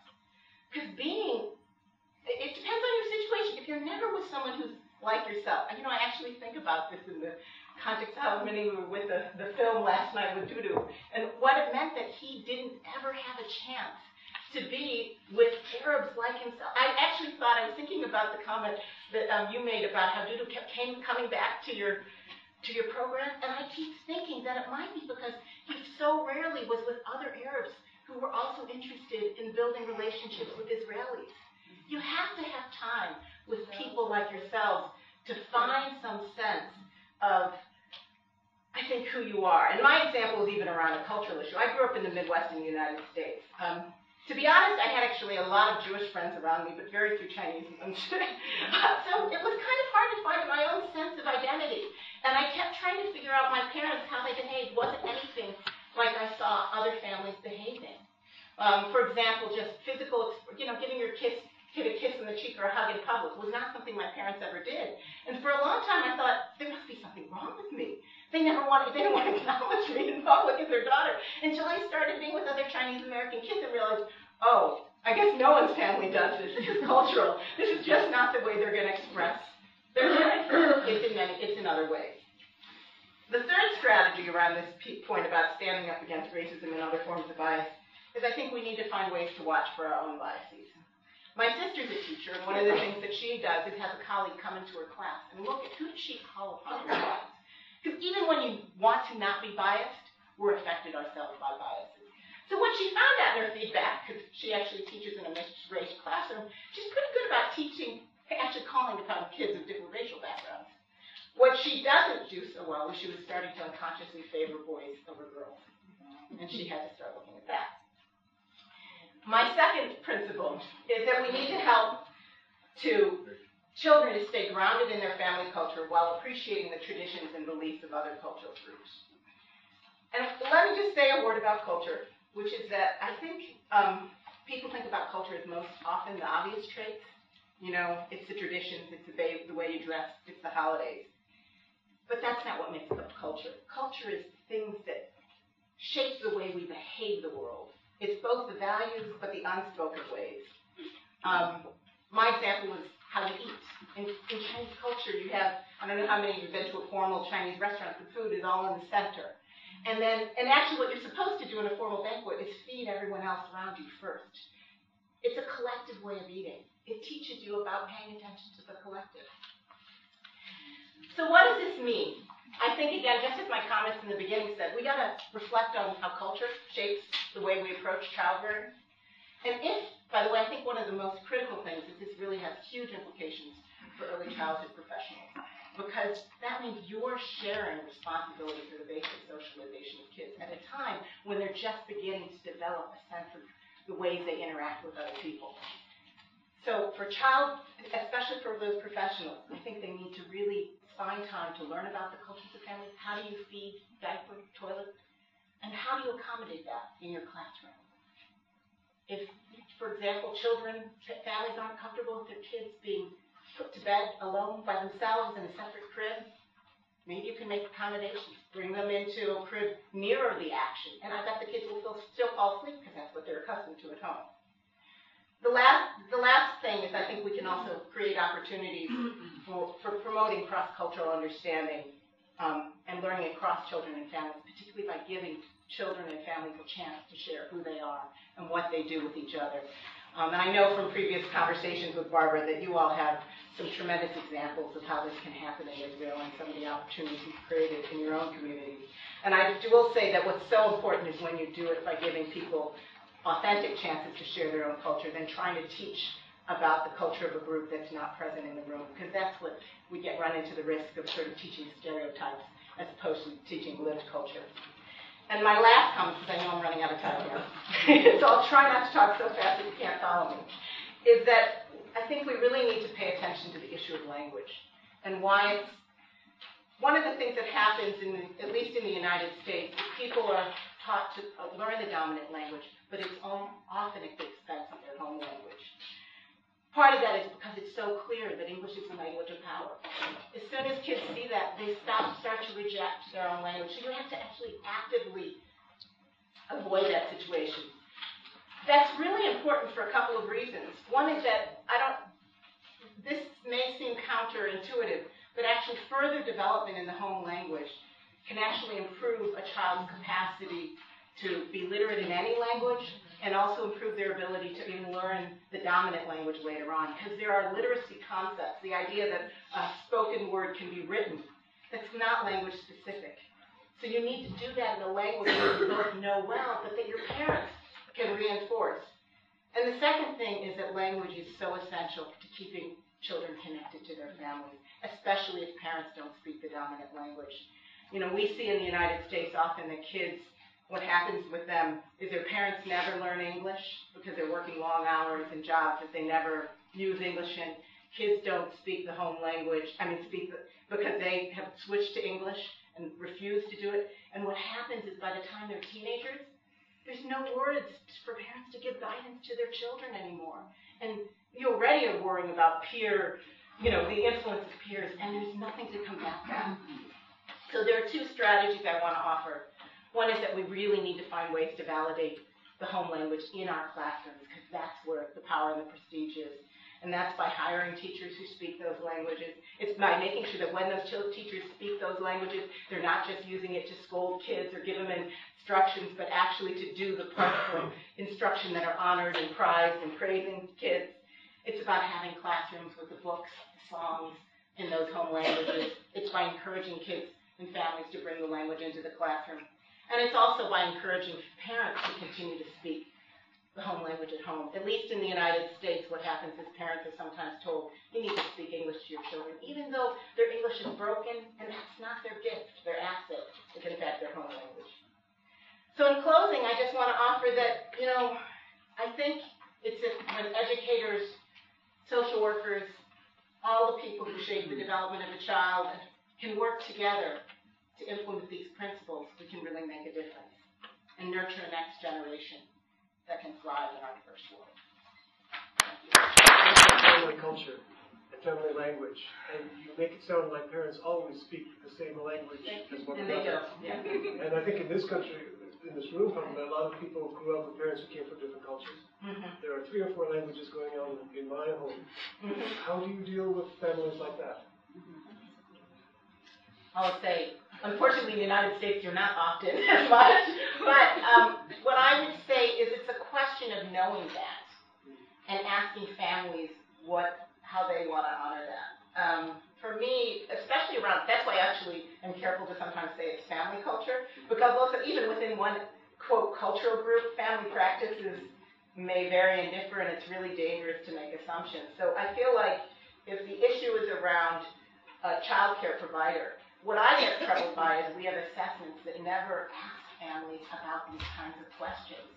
Because it depends on your situation. If you're never with someone who's like yourself, I actually think about this in the context of how many we were with the film last night with Dudu, and what it meant that he didn't ever have a chance to be with Arabs like himself. I actually thought, I was thinking about the comment that you made about how Dudu kept coming back to your program, and I keep thinking that it might be because he so rarely was with other Arabs who were also interested in building relationships with Israelis. You have to have time with people like yourselves to find some sense of, I think, who you are. And my example is even around a cultural issue. I grew up in the Midwest in the United States. To be honest, I had actually a lot of Jewish friends around me, but very few Chinese ones. So it was kind of hard to find my own sense of identity. And I kept trying to figure out my parents, how they behaved. Wasn't anything like I saw other families behaving. For example, just physical, giving your kid a kiss in the cheek or a hug in public was not something my parents ever did. And for a long time, I thought, there must be something wrong with me. They didn't want to acknowledge me in public as their daughter until I started being with other Chinese American kids and realized, oh, I guess no one's family does this. This is cultural. This is just not the way they're going to express their life. It's in other ways. The third strategy around this point about standing up against racism and other forms of bias is I think we need to find ways to watch for our own biases. My sister's a teacher, and one of the things that she does is have a colleague come into her class and look at who does she call upon her bias. Because even when you want to not be biased, we're affected ourselves by biases. So what she found out in her feedback, because she actually teaches in a mixed-race classroom, she's pretty good about actually calling upon kids of different racial backgrounds. What she doesn't do so well is she was starting to unconsciously favor boys over girls. And she had to start looking at that. My second principle is that we need to help children to stay grounded in their family culture while appreciating the traditions and beliefs of other cultural groups. And let me just say a word about culture, which is that I think people think about culture as most often the obvious traits. It's the traditions, it's the way you dress, it's the holidays. But that's not what makes up culture. Culture is things that shape the way we behave the world. It's both the values, but the unspoken ways. My example is how you eat. In Chinese culture, you have, I don't know how many of you have been to a formal Chinese restaurant, the food is all in the center. And actually what you're supposed to do in a formal banquet is feed everyone else around you first. It's a collective way of eating. It teaches you about paying attention to the collective. So what does this mean? I think, again, just as my comments in the beginning said, we got to reflect on how culture shapes the way we approach childbearing. And by the way, I think one of the most critical things is this really has huge implications for early childhood professionals, because that means you're sharing responsibility for the basic socialization of kids at a time when they're just beginning to develop a sense of the ways they interact with other people. So especially for those professionals, I think they need to really find time to learn about the cultures of families. How do you feed, diaper, toilet? And how do you accommodate that in your classroom? If, for example, families aren't comfortable with their kids being put to bed alone by themselves in a separate crib, maybe you can make accommodations. Bring them into a crib nearer the action. And I bet the kids will still fall asleep because that's what they're accustomed to at home. The last thing is I think we can also create opportunities for promoting cross-cultural understanding and learning across children and families, particularly by giving children and families a chance to share who they are and what they do with each other. And I know from previous conversations with Barbara that you all have some tremendous examples of how this can happen in Israel and some of the opportunities you've created in your own communities. And I will say that what's so important is when you do it by giving people authentic chances to share their own culture than trying to teach about the culture of a group that's not present in the room, because that's what we run into the risk of sort of teaching stereotypes as opposed to teaching lived culture. And my last comment, because I know I'm running out of time here, so I'll try not to talk so fast that you can't follow me, is that I think we really need to pay attention to the issue of language and why it's one of the things that happens, at least in the United States, is people are taught to learn the dominant language, but it's often at the expense of their home language. Part of that is because it's so clear that English is the language of power. As soon as kids see that, they start to reject their own language. So you have to actually actively avoid that situation. That's really important for a couple of reasons. One is that this may seem counterintuitive, but actually further development in the home language can actually improve a child's capacity to be literate in any language and also improve their ability to even learn the dominant language later on. Because there are literacy concepts, the idea that a spoken word can be written, that's not language specific. So you need to do that in a language that you both know well, but that your parents can reinforce. And the second thing is that language is so essential to keeping children connected to their families, especially if parents don't speak the dominant language. You know, we see in the United States often that kids, what happens with them is their parents never learn English because they're working long hours in jobs that they never use English in. Kids don't speak the home language, because they have switched to English and refuse to do it. And what happens is by the time they're teenagers, there's no words for parents to give guidance to their children anymore. And you already are worrying about the influence of peers, and there's nothing to combat that. So there are two strategies I want to offer. One is that we really need to find ways to validate the home language in our classrooms, because that's where the power and the prestige is. And that's by hiring teachers who speak those languages. It's by making sure that when those teachers speak those languages, they're not just using it to scold kids or give them instructions, but actually to do the parts of instruction that are honored and prized and praising kids. It's about having classrooms with the books, the songs in those home languages. It's by encouraging kids and families to bring the language into the classroom. And it's also by encouraging parents to continue to speak the home language at home. At least in the United States, what happens is parents are sometimes told, you need to speak English to your children, even though their English is broken, and that's not their gift, their asset. It's in fact their home language. So in closing, I just want to offer that, I think it's when educators, social workers, all the people who shape the development of a child can work together to implement these principles, we can really make a difference and nurture a next generation that can thrive in our first world. Family culture and family language, and you make it sound like parents always speak the same language as one another. And they do, yeah. And I think in this country, in this room, probably a lot of people grew up with parents who came from different cultures. Mm-hmm. There are 3 or 4 languages going on in my home. Mm-hmm. How do you deal with families like that? I would say, unfortunately, in the United States, you're not often as much. But what I would say is it's a question of knowing that and asking families how they want to honor that. For me, especially that's why I actually am careful to sometimes say it's family culture, because also even within one, quote, cultural group, family practices may vary and differ, and it's really dangerous to make assumptions. So I feel like if the issue is around a child care provider, what I get troubled by is we have assessments that never ask families about these kinds of questions.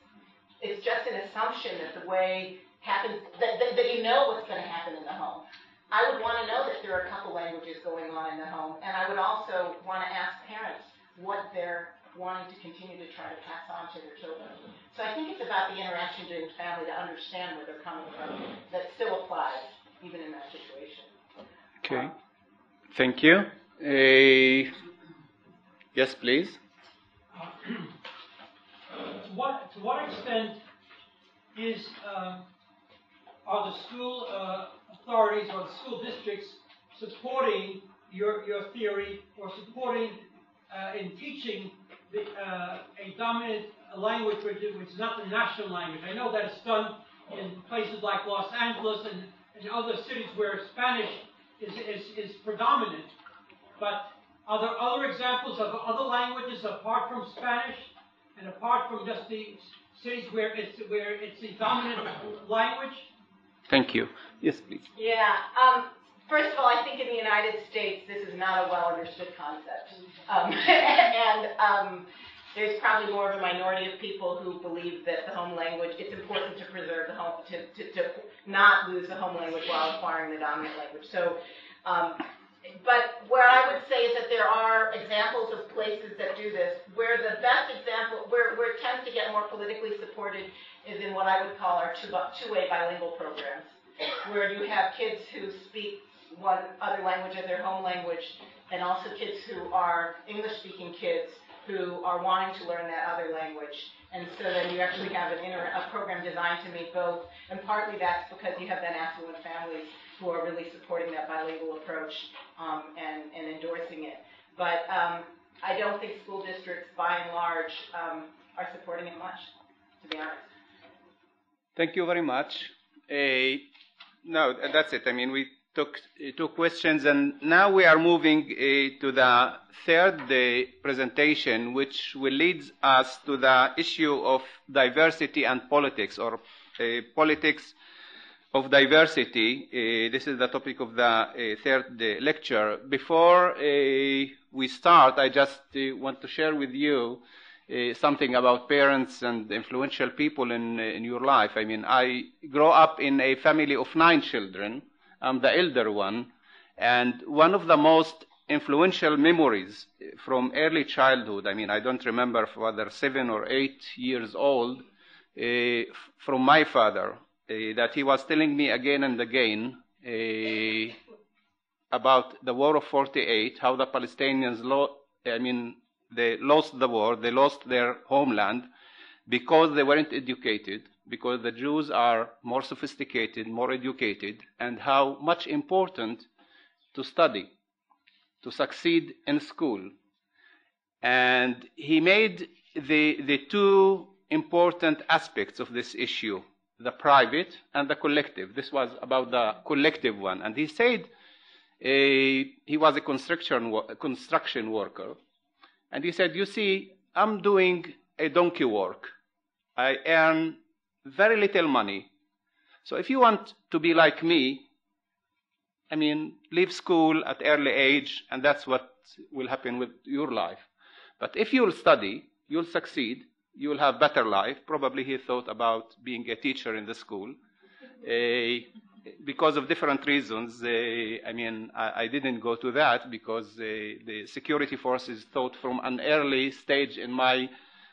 It's just an assumption that the way happens, that you know what's going to happen in the home. I would want to know that there are a couple languages going on in the home, and I would also want to ask parents what they're wanting to continue to try to pass on to their children. So I think it's about the interaction between family to understand where they're coming from that still applies, even in that situation. Okay. Thank you. Yes, please. To what extent are the school authorities or the school districts supporting your theory or supporting in teaching a dominant language which is not the national language? I know that it's done in places like Los Angeles and in other cities where Spanish is predominant. But are there other examples of other languages apart from Spanish and apart from just the cities where it's the dominant language? Thank you. Yes, please. Yeah. First of all, I think in the United States this is not a well understood concept, and there's probably more of a minority of people who believe that the home language, it's important to preserve the home, to not lose the home language while acquiring the dominant language. So. But where I would say is that there are examples of places that do this, where the best example, where it tends to get more politically supported, is in what I would call our two-way bilingual programs. where you have kids who speak one other language as their home language, and also kids who are English-speaking kids who are wanting to learn that other language. And so then you actually have a program designed to meet both, and partly that's because you have then affluent families who are really supporting that bilingual approach and endorsing it. But I don't think school districts, by and large, are supporting it much, to be honest. Thank you very much. No, that's it. I mean, we took two questions, and now we are moving to the third presentation, which will lead us to the issue of diversity and politics, or politics of diversity. This is the topic of the third lecture. Before we start, I just want to share with you something about parents and influential people in your life. I mean, I grew up in a family of 9 children. I'm the elder one, and one of the most influential memories from early childhood, I mean, I don't remember whether 7 or 8 years old, from my father, that he was telling me again and again about the War of 48, how the Palestinians, they lost the war, they lost their homeland because they weren't educated, because the Jews are more sophisticated, more educated, and how much important to study, to succeed in school. And he made the two important aspects of this issue, the private and the collective. This was about the collective one. And he said he was a construction worker. And he said, you see, I'm doing a donkey work. I earn very little money. So if you want to be like me, I mean, leave school at early age, and that's what will happen with your life. But if you'll study, you'll succeed, you'll have better life. Probably he thought about being a teacher in the school. Because of different reasons, I didn't go to that because the security forces thought from an early stage in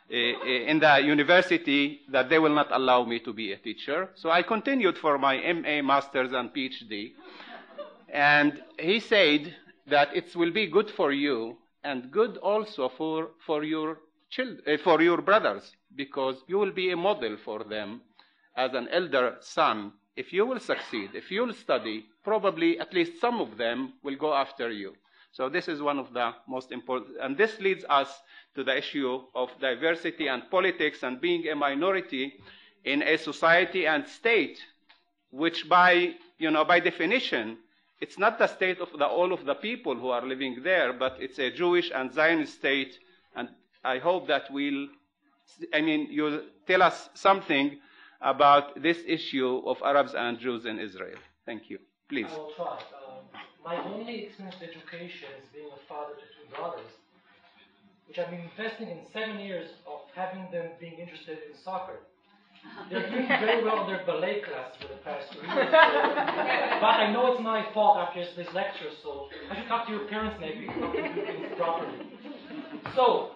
the university that they will not allow me to be a teacher. So I continued for my MA, Master's, and PhD. And he said that it will be good for you and good also for your brothers, because you will be a model for them as an elder son. If you will succeed, if you'll study, probably at least some of them will go after you. So this is one of the most important, and this leads us to the issue of diversity and politics and being a minority in a society and state, which by definition, it's not the state of all of the people who are living there, but it's a Jewish and Zionist state. And I hope that you'll tell us something about this issue of Arabs and Jews in Israel. Thank you. Please. I will try. My only experience with education is being a father to 2 daughters, which I've been investing in 7 years of having them being interested in soccer. They're doing very well in their ballet class for the past 2 years. But I know it's my fault after this lecture, so I should talk to your parents maybe, talk to do things properly. So,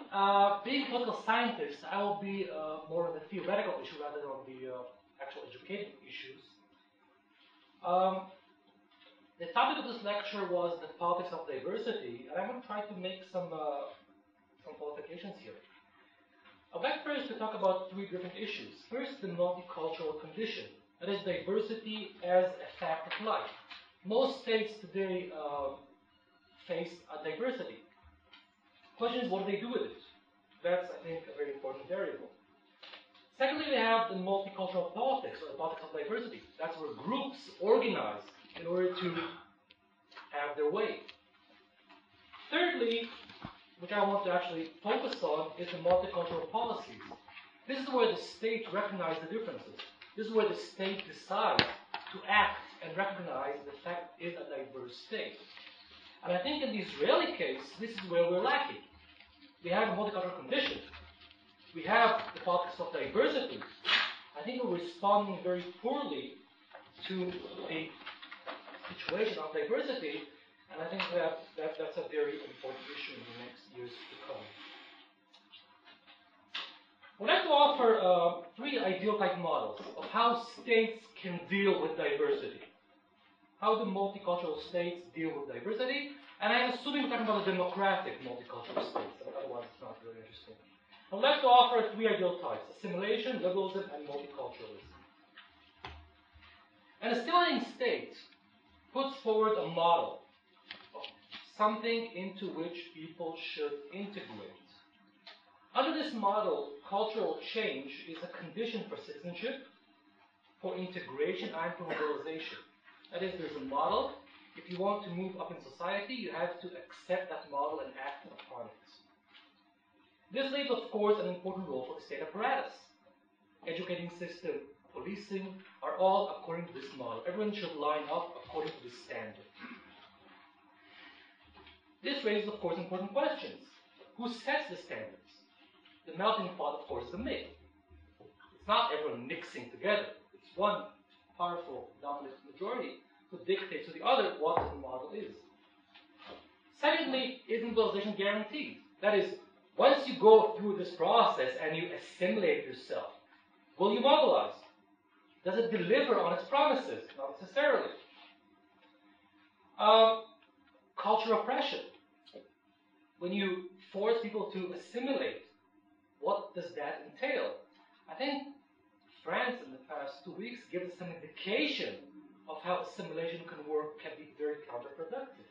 being a political scientist, I will be more on the theoretical issue rather than on the actual educating issues. The topic of this lecture was the politics of diversity, and I'm going to try to make some qualifications here. I'd like first to talk about 3 different issues. First, the multicultural condition, that is diversity as a fact of life. Most states today face diversity. The question is, what do they do with it? That's, I think, a very important variable. Secondly, we have the multicultural politics, or the politics of diversity. That's where groups organize in order to have their way. Thirdly, which I want to actually focus on, is the multicultural policies. This is where the state recognizes the differences. This is where the state decides to act and recognize the fact it is a diverse state. And I think in the Israeli case, this is where we're lacking. We have a multicultural condition. We have the politics of diversity. I think we're responding very poorly to a situation of diversity, and I think that's a very important issue in the next years to come. I would like to offer 3 ideal type models of how states can deal with diversity. How do multicultural states deal with diversity? And I'm assuming we're talking about a democratic multicultural state, but otherwise it's not very interesting. I would like to offer 3 ideal types: assimilation, liberalism, and multiculturalism. An assimilating state puts forward a model of something into which people should integrate. Under this model, cultural change is a condition for citizenship, for integration, and for mobilization. That is, there's a model. If you want to move up in society, you have to accept that model and act upon it. This leaves, of course, an important role for the state apparatus. Educating system, policing are all according to this model. Everyone should line up according to this standard. This raises, of course, important questions. Who sets the standards? The melting pot, of course, is the myth. It's not everyone mixing together. It's one powerful dominant majority who dictates to the other what the model is. Secondly, is mobilization guaranteed? That is, once you go through this process and you assimilate yourself, will you mobilize? Does it deliver on its promises? Not necessarily. Cultural oppression. When you force people to assimilate, what does that entail? I think France in the past 2 weeks gave us some indication of how assimilation can be very counterproductive.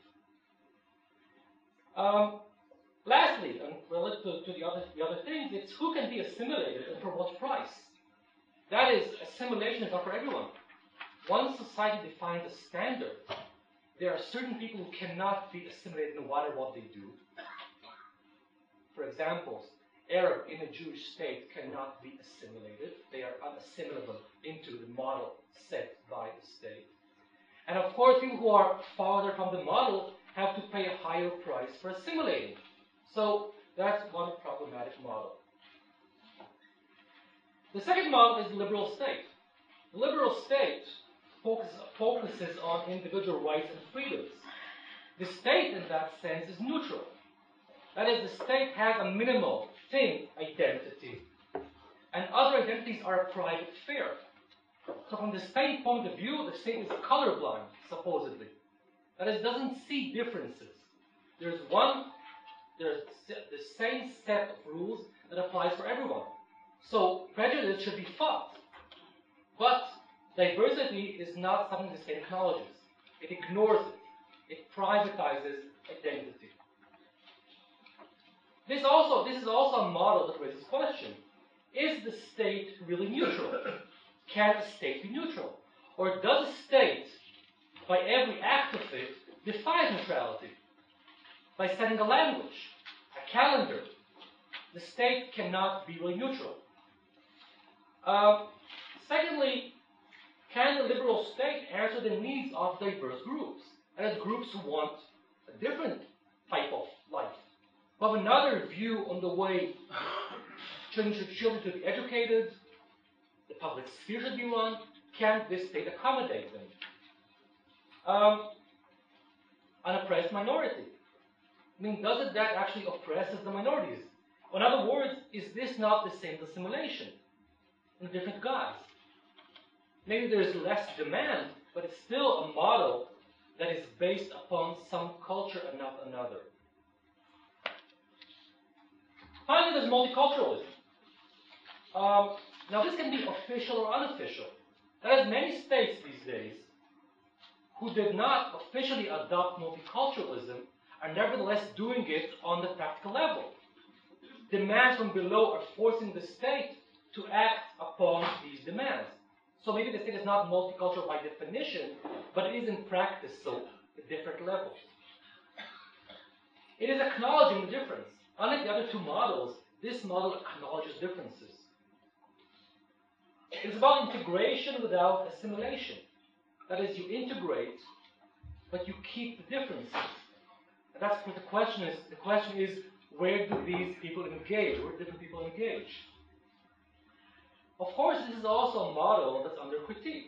Lastly, and related to the other things, it's who can be assimilated and for what price. That is, assimilation is not for everyone. Once society defines a standard, there are certain people who cannot be assimilated no matter what they do. For example, Arab in a Jewish state cannot be assimilated. They are unassimilable into the model set by the state. And of course, people who are farther from the model have to pay a higher price for assimilating. So that's one problematic model. The second model is the liberal state. The liberal state focuses on individual rights and freedoms. The state, in that sense, is neutral. That is, the state has a minimal thin identity, and other identities are a private affair. So from the state point of view, the state is colorblind, supposedly. That is, doesn't see differences. There's the same set of rules that applies for everyone. So prejudice should be fought. But diversity is not something the state acknowledges. It ignores it. It privatizes identity. This is also a model that raises the question: is the state really neutral? Can a state be neutral? Or does a state, by every act of it, defy neutrality? By setting a language, a calendar, the state cannot be really neutral. Secondly, can the liberal state answer the needs of diverse groups? That is, groups who want a different type of life, who have another view on the way children should be educated, the public sphere should be run. Can this state accommodate them? An oppressed minority. I mean, doesn't that actually oppresses the minorities? In other words, is this not the same as assimilation in a different guise? Maybe there's less demand, but it's still a model that is based upon some culture and not another. Finally, there's multiculturalism. Now, this can be official or unofficial. There are many states these days who did not officially adopt multiculturalism are nevertheless doing it on the practical level. Demands from below are forcing the state to act upon these demands. So maybe the state is not multicultural by definition, but it is in practice so at different levels. It is acknowledging the difference. Unlike the other two models, this model acknowledges differences. It's about integration without assimilation. That is, you integrate, but you keep the differences. And that's what the question is. The question is, where do these people engage? Where do different people engage? Of course, this is also a model that's under critique.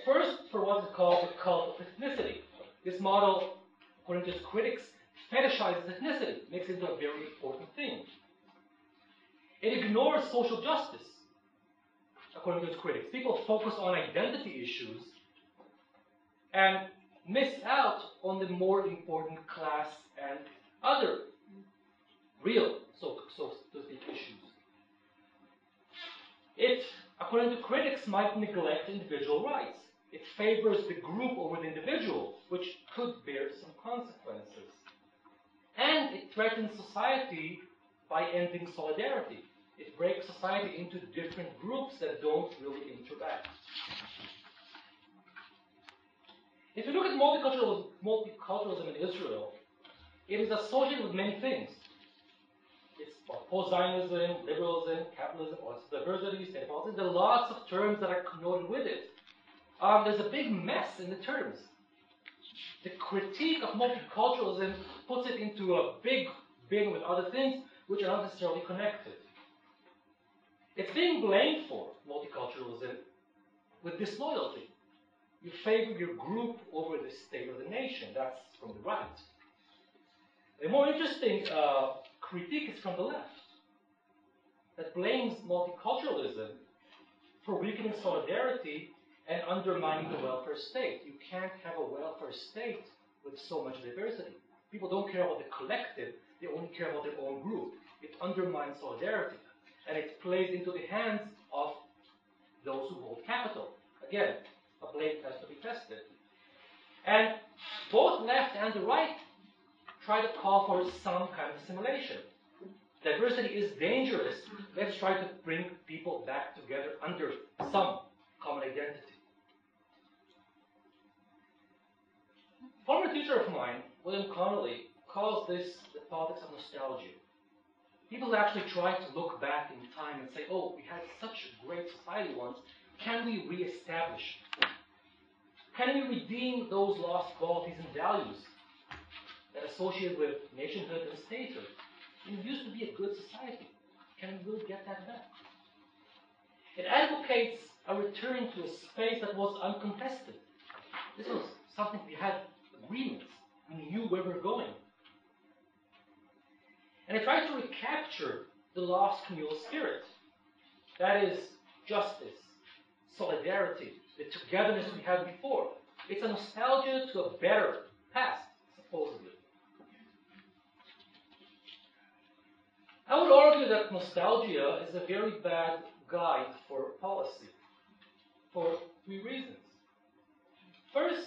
First, for what is called the cult of ethnicity. This model, according to its critics, fetishizes ethnicity, makes it into a very important thing. It ignores social justice, according to its critics. People focus on identity issues and miss out on the more important class and other real, so to speak, issues. It, according to critics, might neglect individual rights. It favors the group over the individual, which could bear some consequences. And it threatens society by ending solidarity. It breaks society into different groups that don't really interact. If you look at multiculturalism in Israel, it is associated with many things. It's post-Zionism, liberalism, capitalism, diversity, state politics. There are lots of terms that are connoted with it. There's a big mess in the terms. The critique of multiculturalism puts it into a big bin with other things which are not necessarily connected. It's being blamed for multiculturalism with disloyalty. You favor your group over the state of the nation. That's from the right. A more interesting critique is from the left, that blames multiculturalism for weakening solidarity and undermining the welfare state. You can't have a welfare state with so much diversity. People don't care about the collective, they only care about their own group. It undermines solidarity, and it plays into the hands of those who hold capital. Again, a blame has to be tested. And both left and the right try to call for some kind of assimilation. Diversity is dangerous. Let's try to bring people back together under some common identity. A former teacher of mine, William Connolly, calls this the politics of nostalgia. People actually try to look back in time and say, oh, we had such a great society once. Can we re-establish? Can we redeem those lost qualities and values that associate with nationhood and statehood? It used to be a good society. Can we really get that back? It advocates a return to a space that was uncontested. This was something we had agreements. We knew where we were going. And it tries to recapture the lost communal spirit. That is justice, solidarity, the togetherness we had before. It's a nostalgia to a better past, supposedly. I would argue that nostalgia is a very bad guide for policy, for three reasons. First,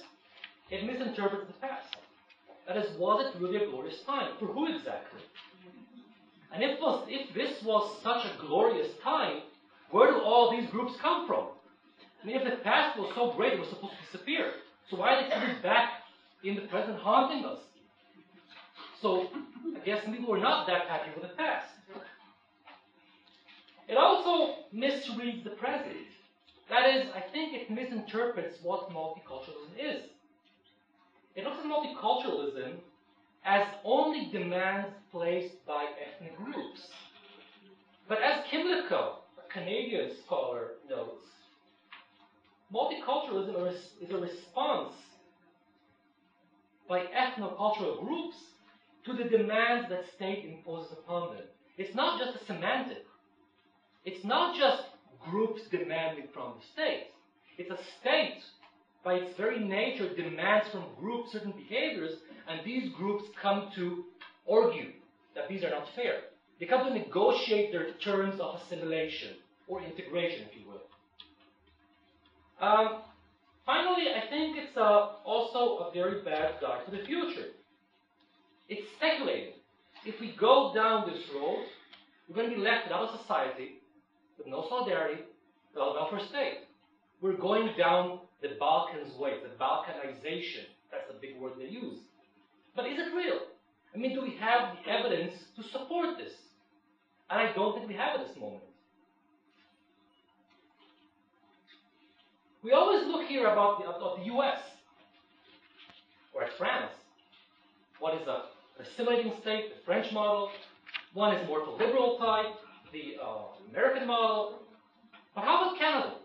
it misinterprets the past. That is, was it really a glorious time? For who exactly? And if this was such a glorious time, where do all these groups come from? I mean, if the past was so great, it was supposed to disappear. So why are they coming back in the present haunting us? So I guess people were not that happy with the past. It also misreads the present. That is, I think it misinterprets what multiculturalism is. It looks at multiculturalism as only demands placed by ethnic groups. But as Kimlicka, a Canadian scholar, notes, multiculturalism is a response by ethnocultural groups to the demands that state imposes upon them. It's not just a semantic. It's not just groups demanding from the state. It's a state, by its very nature, demands from groups certain behaviors, and these groups come to argue that these are not fair. They come to negotiate their terms of assimilation or integration, if you will. Finally, I think it's also a very bad guide to the future. It's speculating. If we go down this road, we're going to be left without a society, with no solidarity, without a welfare state. We're going down the Balkans way, the Balkanization. That's the big word they use. But is it real? I mean, do we have the evidence to support this? And I don't think we have at this moment. We always look here about the US, or at France. What is an assimilating state, the French model? One is more of a liberal type, the American model. But how about Canada?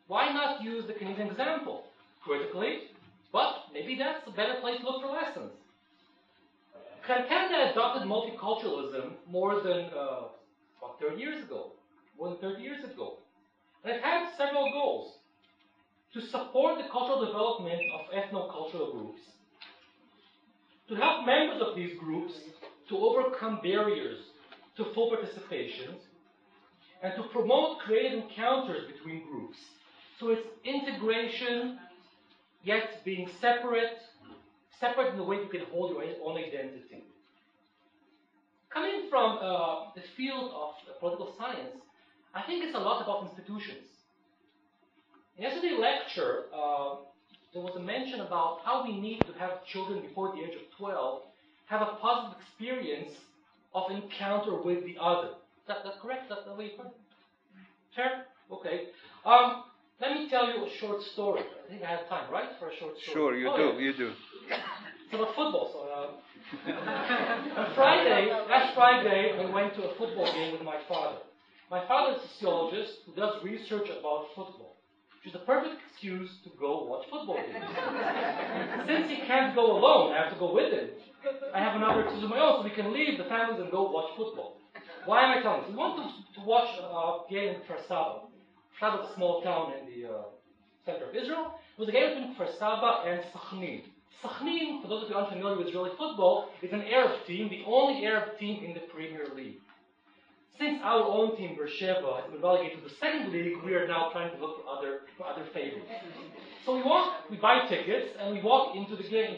Why not use the Canadian example? Critically, but maybe that's a better place to look for lessons. Canada adopted multiculturalism more than about 30 years ago, more than 30 years ago. And it had several goals: to support the cultural development of ethno-cultural groups, to help members of these groups to overcome barriers to full participation, and to promote creative encounters between groups. So it's integration, yet being separate in the way you can hold your own identity. Coming from the field of political science, I think it's a lot about institutions. In yesterday's lecture, there was a mention about how we need to have children before the age of 12 have a positive experience of encounter with the other. Is that correct? Is that the way you put it? Fair? Okay. Let me tell you a short story. I think I have time, right, for a short story? Sure, you do. It's about football. So, last Friday, I went to a football game with my father. My father is a sociologist who does research about football, which is the perfect excuse to go watch football games. Since he can't go alone, I have to go with him. I have another excuse of my own, so we can leave the families and go watch football. Why am I telling this? We want to watch a game in Kfar Saba. Kfar Saba is a small town in the center of Israel. It was a game between Kfar Saba and Sachnin. Sachnin, for those of you unfamiliar with Israeli football, is an Arab team, the only Arab team in the Premier League. Since our own team, Beersheba, has been relegated to the second league, we are now trying to look for other favorites. So we buy tickets, and we walk into the game.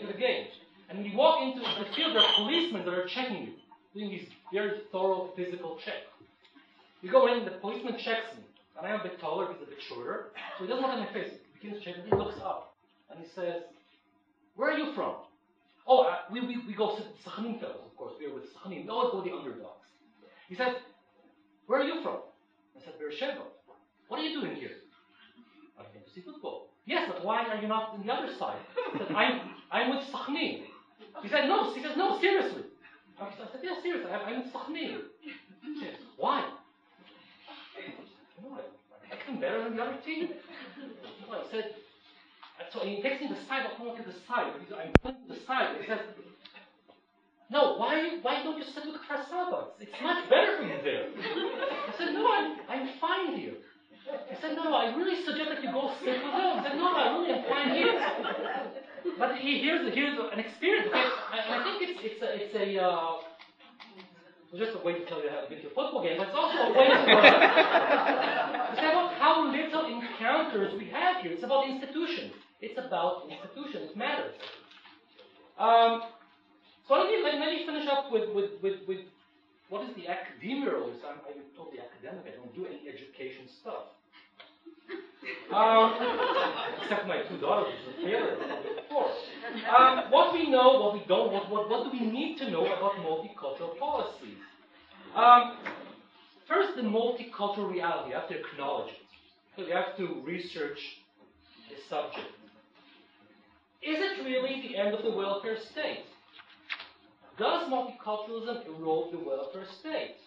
And when you walk into the field, there are policemen that are checking you, doing these very thorough physical checks. You go in, the policeman checks me, and I'm a bit taller, he's a bit shorter, so he doesn't look at my face. He begins to check, and he looks up, and he says, "Where are you from?" "Oh, we go to Sachnin fellows, of course. We're with Sachnin. We always go the underdogs." He said, "Where are you from?" I said, "Beersheba." "What are you doing here?" "I came to see football." "Yes, but why are you not on the other side?" I said, I'm with Sachnin." He said, no, seriously. I said, "Yeah, seriously, I'm with Sachnin." He said, "Why?" I become better than the other team. No, I said, so he takes me to the side, I'll come to the side. I'm going to the side. He says, "No, why don't you sit with Kfar Saba? It's much better for you there." I said, "No, I'm fine here." He said, "No, I really suggest that you go sit with them." I said, "No, I really am fine here." But here's an experience. Okay? I think it's just a way to tell you how to get to a football game, but it's also a way to say about how little encounters we have here. It's about institutions. It's about institutions. It matters. So let me finish up with what is the academia role? I'm totally academic. I don't do any education stuff. Except my two daughters, which is a failure before. What we know, what we don't, what do we need to know about multicultural policies? First, the multicultural reality. You have to acknowledge it. So you have to research the subject. Is it really the end of the welfare state? Does multiculturalism erode the welfare state?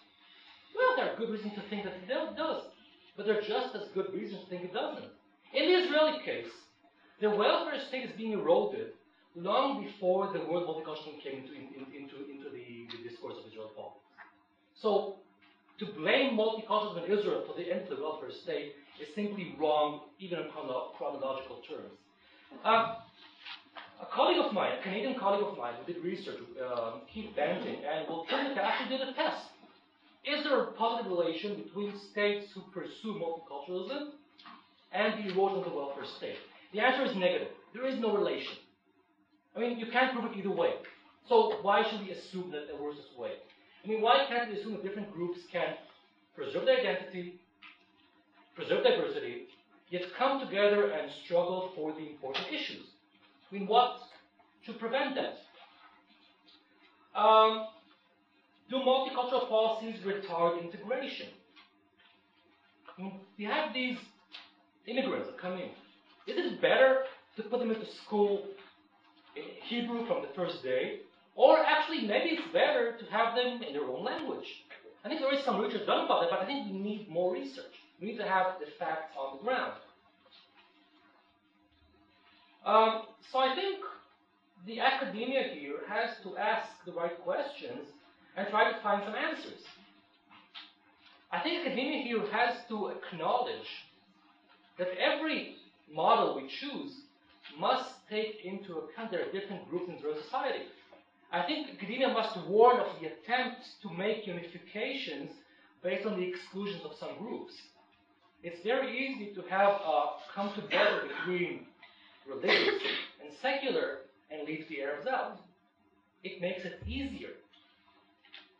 Well, there are good reasons to think that it does, but there are just as good reasons to think it doesn't. In the Israeli case, the welfare state is being eroded long before the word multiculturalism came into the discourse of Israeli politics. So, to blame multiculturalism in Israel for the end of the welfare state is simply wrong, even in chronological terms. A colleague of mine, a Canadian colleague of mine who did research, Keith Banting, and Will Trinity actually did a test. Is there a positive relation between states who pursue multiculturalism and the erosion of the welfare state? The answer is negative. There is no relation. I mean, you can't prove it either way. So why should we assume that there was this way? I mean, why can't we assume that different groups can preserve their identity, preserve diversity, yet come together and struggle for the important issues? I mean, what should prevent that? Do multicultural policies retard integration? I mean, we have these immigrants that come in. Is it better to put them into school in Hebrew from the first day? Or actually, maybe it's better to have them in their own language? I think there is some research done about that, but I think we need more research. We need to have the facts on the ground. So I think the academia here has to ask the right questions and try to find some answers. I think academia here has to acknowledge that every model we choose must take into account there are different groups in the society. I think academia must warn of the attempts to make unifications based on the exclusions of some groups. It's very easy to have come together between religious and secular and leave the Arabs out. It makes it easier,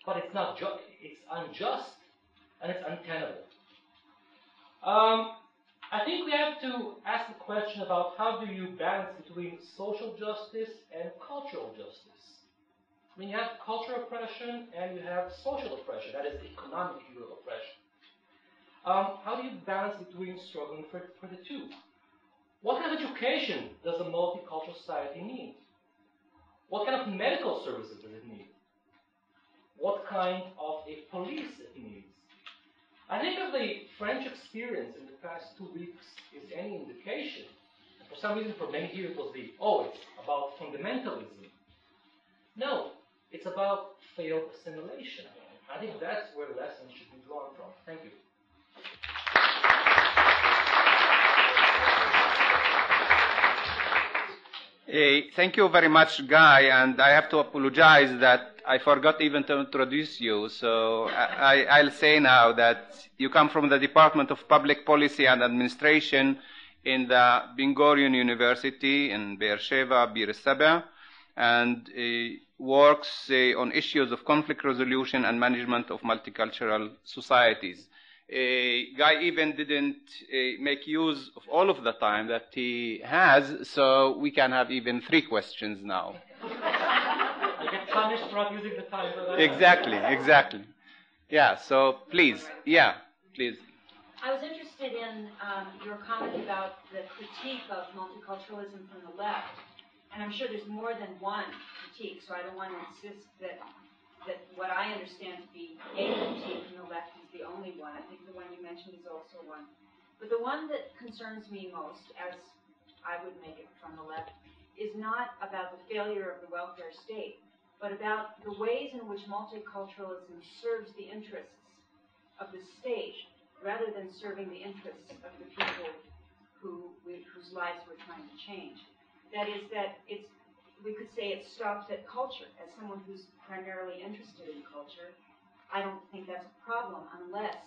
but it's not just. It's unjust and it's untenable. I think we have to ask the question about how do you balance between social justice and cultural justice. I mean, you have cultural oppression and you have social oppression, that is economic oppression. How do you balance between struggling for the two? What kind of education does a multicultural society need? What kind of medical services does it need? What kind of a police it needs? I think if the French experience in the past 2 weeks is any indication, and for some reason for many here it was it's about fundamentalism. No, it's about failed assimilation. I think that's where lessons should be drawn from. Thank you. Thank you very much, Guy, and I have to apologize that I forgot even to introduce you. So I'll say now that you come from the Department of Public Policy and Administration in the Ben-Gurion University in VLJI, Bir Saba, and works on issues of conflict resolution and management of multicultural societies. Guy even didn't make use of all of the time that he has, so we can have even 3 questions now. I get punished for not using the time. Exactly. Yeah, so please. I was interested in your comment about the critique of multiculturalism from the left, and I'm sure there's more than one critique, so I don't want to insist that what I understand to be a critique from the left is the only one. I think the one you mentioned is also one. But the one that concerns me most, as I would make it from the left, is not about the failure of the welfare state, but about the ways in which multiculturalism serves the interests of the state rather than serving the interests of the people whose lives we're trying to change. That is, we could say it stops at culture. As someone who's primarily interested in culture, I don't think that's a problem unless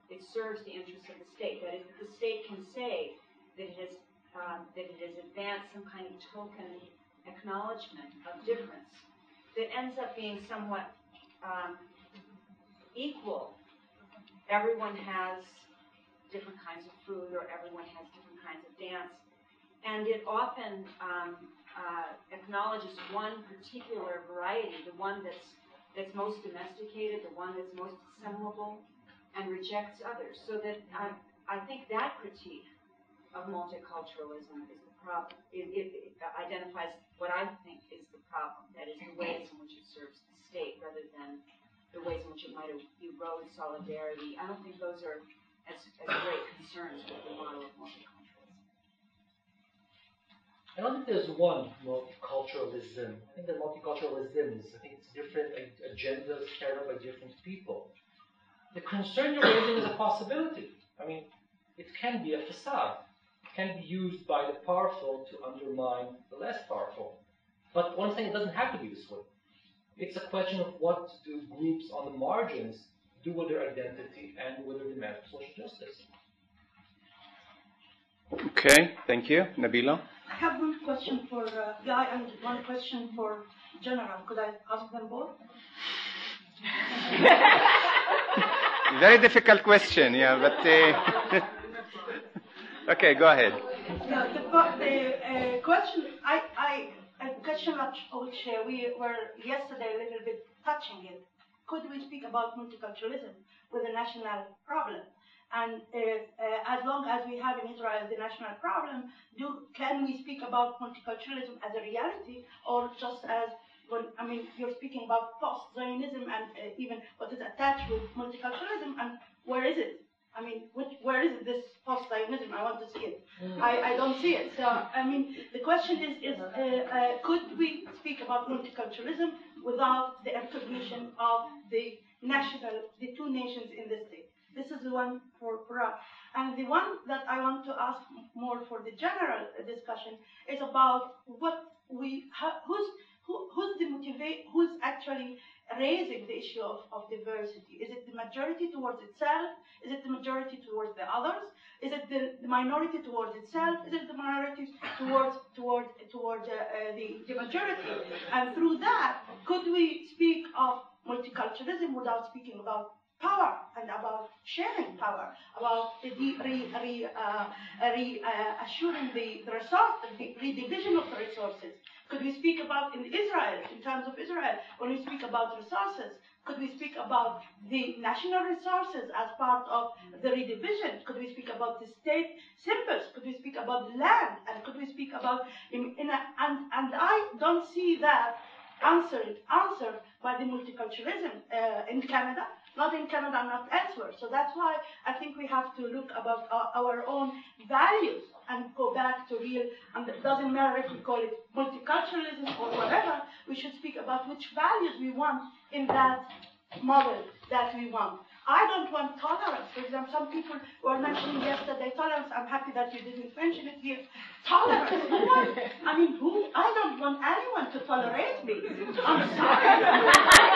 it serves the interests of the state. That is, that the state can say that it has advanced some kind of token acknowledgement of difference that ends up being somewhat equal. Everyone has different kinds of food, or everyone has different kinds of dance, and it often acknowledges one particular variety, the one that's most domesticated, the one that's most assimilable, and rejects others. So that I think that critique of multiculturalism is the problem. It identifies what I think is the problem, that is the ways in which it serves the state rather than the ways in which it might erode solidarity. I don't think those are as great concerns with the model of multiculturalism. I don't think there's one multiculturalism. I think there are multiculturalisms. I think it's different agendas carried out by different people. The concern you're raising is a possibility. I mean, it can be a facade. It can be used by the powerful to undermine the less powerful. But one thing, it doesn't have to be this way. It's a question of what do groups on the margins do with their identity and with their demand for social justice. Okay, thank you. Nabila? I have one question for Guy and one question for General. Could I ask them both? Very difficult question, yeah, but... Okay, go ahead. Yeah, the question, a question which we were yesterday a little bit touching it. Could we speak about multiculturalism with a national problem? And as long as we have in Israel the national problem, can we speak about multiculturalism as a reality, or just as you're speaking about post-Zionism and even what is attached with multiculturalism, and where is it? Where is this post-Zionism? I want to see it. I don't see it. So, the question is could we speak about multiculturalism without the recognition of the two nations in the state? This is the one for Porat. And the one that I want to ask more for the general discussion is about who's actually raising the issue of diversity. Is it the majority towards itself? Is it the majority towards the others? Is it the minority towards itself? Is it the minority towards the majority? And through that, could we speak of multiculturalism without speaking about power and about sharing power, about assuring the resource, the redivision of the resources? Could we speak about in Israel, in terms of Israel, when we speak about resources? Could we speak about the national resources as part of the redivision? Could we speak about the state symbols? Could we speak about land? And could we speak about and I don't see that answered by the multiculturalism in Canada, not in Canada, not elsewhere. So that's why I think we have to look about our own values and go back to real, and it doesn't matter if we call it multiculturalism or whatever, we should speak about which values we want in that model that we want. I don't want tolerance. For example, some people were mentioning yesterday tolerance. I'm happy that you didn't mention it here. Tolerance. I don't want anyone to tolerate me. I'm sorry.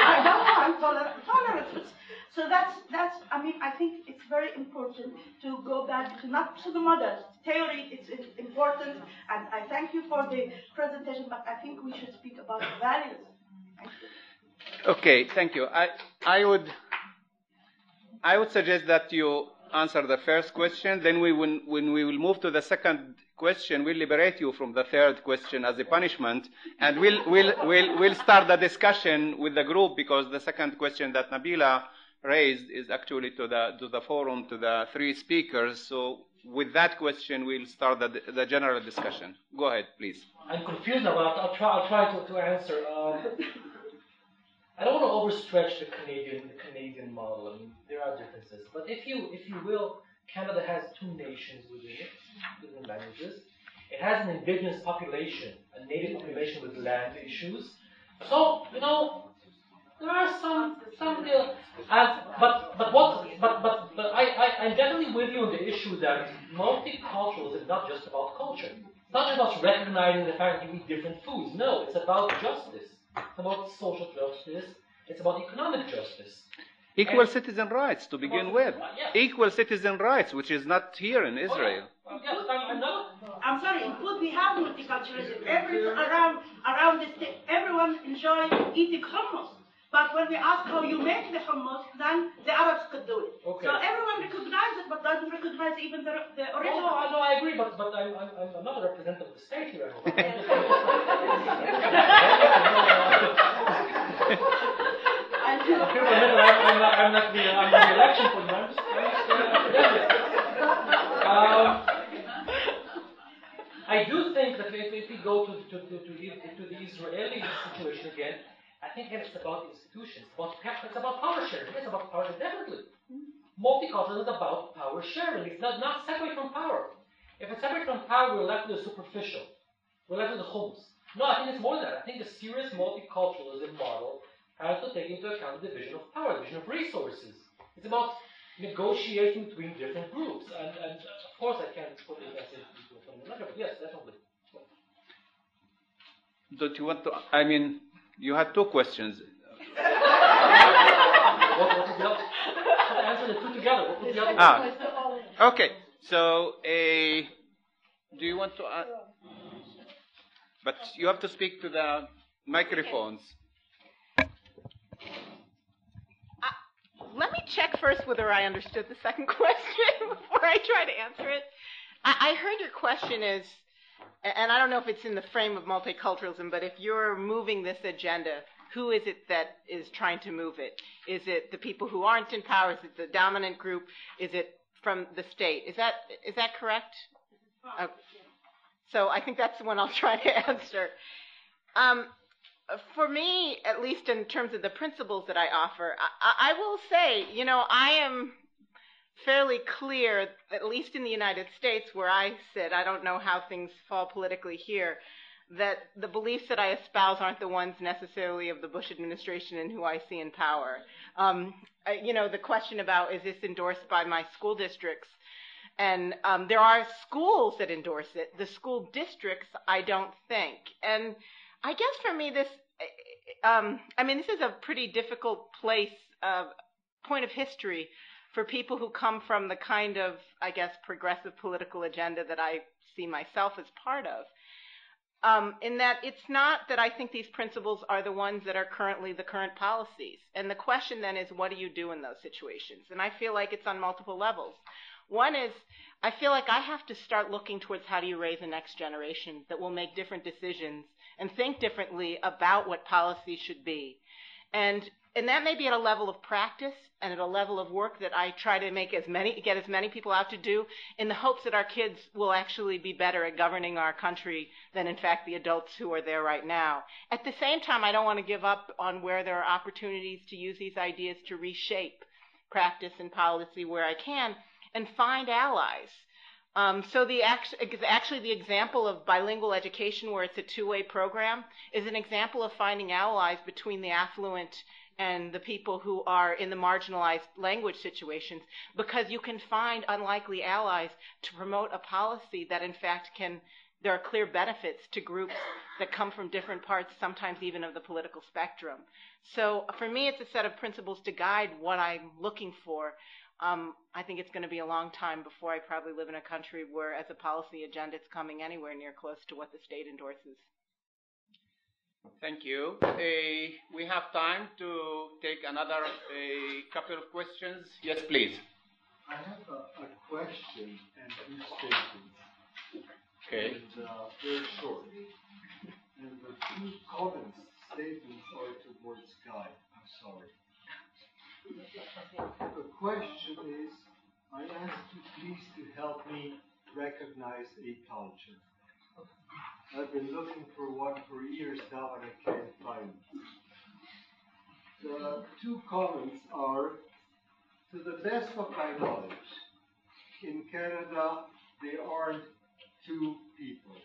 I don't want tolerance. So that's. I think it's very important to go back to not to the model. Theory it's important, and I thank you for the presentation. But I think we should speak about values. Thank you. Okay, thank you. I would suggest that you answer the first question. Then when we will move to the second question, we'll liberate you from the third question as a punishment, and we'll start the discussion with the group, because the second question that Nabila raised is actually to the forum, to the three speakers. So with that question, we'll start the general discussion. Go ahead, please. I'm confused now, but I'll try to answer. I don't want to overstretch the Canadian model. I mean, there are differences, but if you will, Canada has two nations within it, different languages. It has an indigenous population, a native population with land issues. So there are some but I'm definitely with you on the issue that multiculturalism is not just about culture. It's not just about recognizing the fact that you eat different foods. No, it's about justice. It's about social justice. It's about economic justice. Equal citizen rights to begin with. Yes. Equal citizen rights, which is not here in Israel. Yes, I'm not. I'm sorry, in food we have multiculturalism. Around the state, everyone enjoys eating hummus. But when we ask how you make the hummus, then the Arabs could do it. Okay. So everyone recognizes it, but doesn't recognize even the original. No, I agree, but I'm not a representative of the state here. I'm not the election for them. I do think that if we go to the Israeli situation again, I think it's about institutions. It's about power sharing. It's about power sharing, definitely. Multiculturalism is about power sharing. It's not separate from power. If it's separate from power, we're left with the superficial. We're left with the hummus. No, I think it's more than that. I think a serious multiculturalism model has to take into account the division of power, the division of resources. It's about negotiation between different groups. And of course, I can't put the message into a fundamental, but yes, definitely. Don't you want to? I mean, you had two questions. What was the other? How to answer the two together? What was the other? Okay. So, do you want to? But you have to speak to the microphones. Let me check first whether I understood the second question before I try to answer it. I heard your question is, and I don't know if it's in the frame of multiculturalism, but if you're moving this agenda, who is it that is trying to move it? Is it the people who aren't in power? Is it the dominant group? Is it from the state? Is that correct? Okay. So I think that's the one I'll try to answer. For me, at least in terms of the principles that I offer, I will say, I am fairly clear, at least in the United States where I sit, I don't know how things fall politically here, that the beliefs that I espouse aren't the ones necessarily of the Bush administration and who I see in power. The question about, is this endorsed by my school districts? And there are schools that endorse it. The school districts, I don't think. And I guess for me, this is a pretty difficult point of history for people who come from the kind of, I guess, progressive political agenda that I see myself as part of. In that it's not that I think these principles are the ones that are currently the current policies. And the question then is, what do you do in those situations? And I feel like it's on multiple levels. One is, I feel like I have to start looking towards how do you raise the next generation that will make different decisions and think differently about what policy should be. And that may be at a level of practice and at a level of work that I try to get as many people out to do in the hopes that our kids will actually be better at governing our country than, in fact, the adults who are there right now. At the same time, I don't want to give up on where there are opportunities to use these ideas to reshape practice and policy where I can and find allies. So the example of bilingual education, where it's a two-way program, is an example of finding allies between the affluent and the people who are in the marginalized language situations, because you can find unlikely allies to promote a policy that in fact there are clear benefits to groups that come from different parts, sometimes even of the political spectrum. So for me, it's a set of principles to guide what I'm looking for. I think it's going to be a long time before I probably live in a country where, as a policy agenda, it's coming anywhere near close to what the state endorses. Thank you. We have time to take another couple of questions. Yes, please. I have a question and two statements. Okay. And very short. And the two statements are towards Guy. I'm sorry. The question is, I ask you please to help me recognize a culture. I've been looking for one for years now and I can't find it. The two comments are, to the best of my knowledge, in Canada there aren't two people.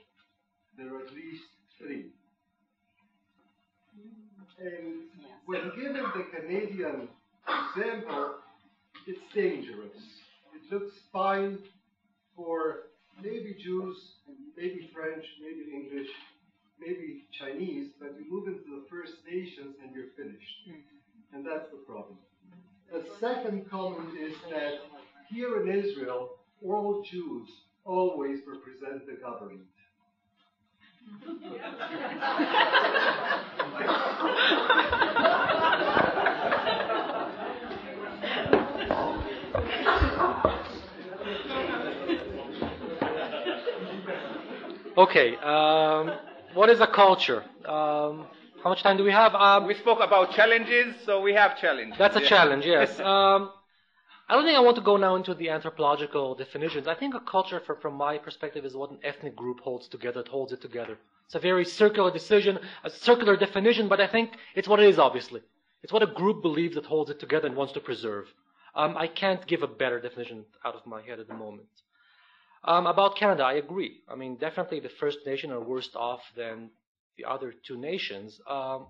There are at least three. And when given the Canadian example, it's dangerous. It looks fine for maybe Jews, maybe French, maybe English, maybe Chinese, but you move into the First Nations and you're finished. And that's the problem. A second comment is that here in Israel, all Jews always represent the government. Okay, what is a culture? How much time do we have? We spoke about challenges, so we have challenges. That's a challenge, yes. I don't think I want to go now into the anthropological definitions. I think a culture, from my perspective, is what an ethnic group holds together. It holds it together. It's a very circular definition, but I think it's what it is, obviously. It's what a group believes that holds it together and wants to preserve. I can't give a better definition out of my head at the moment. About Canada, I agree. I mean, definitely the First Nation are worse off than the other two nations. I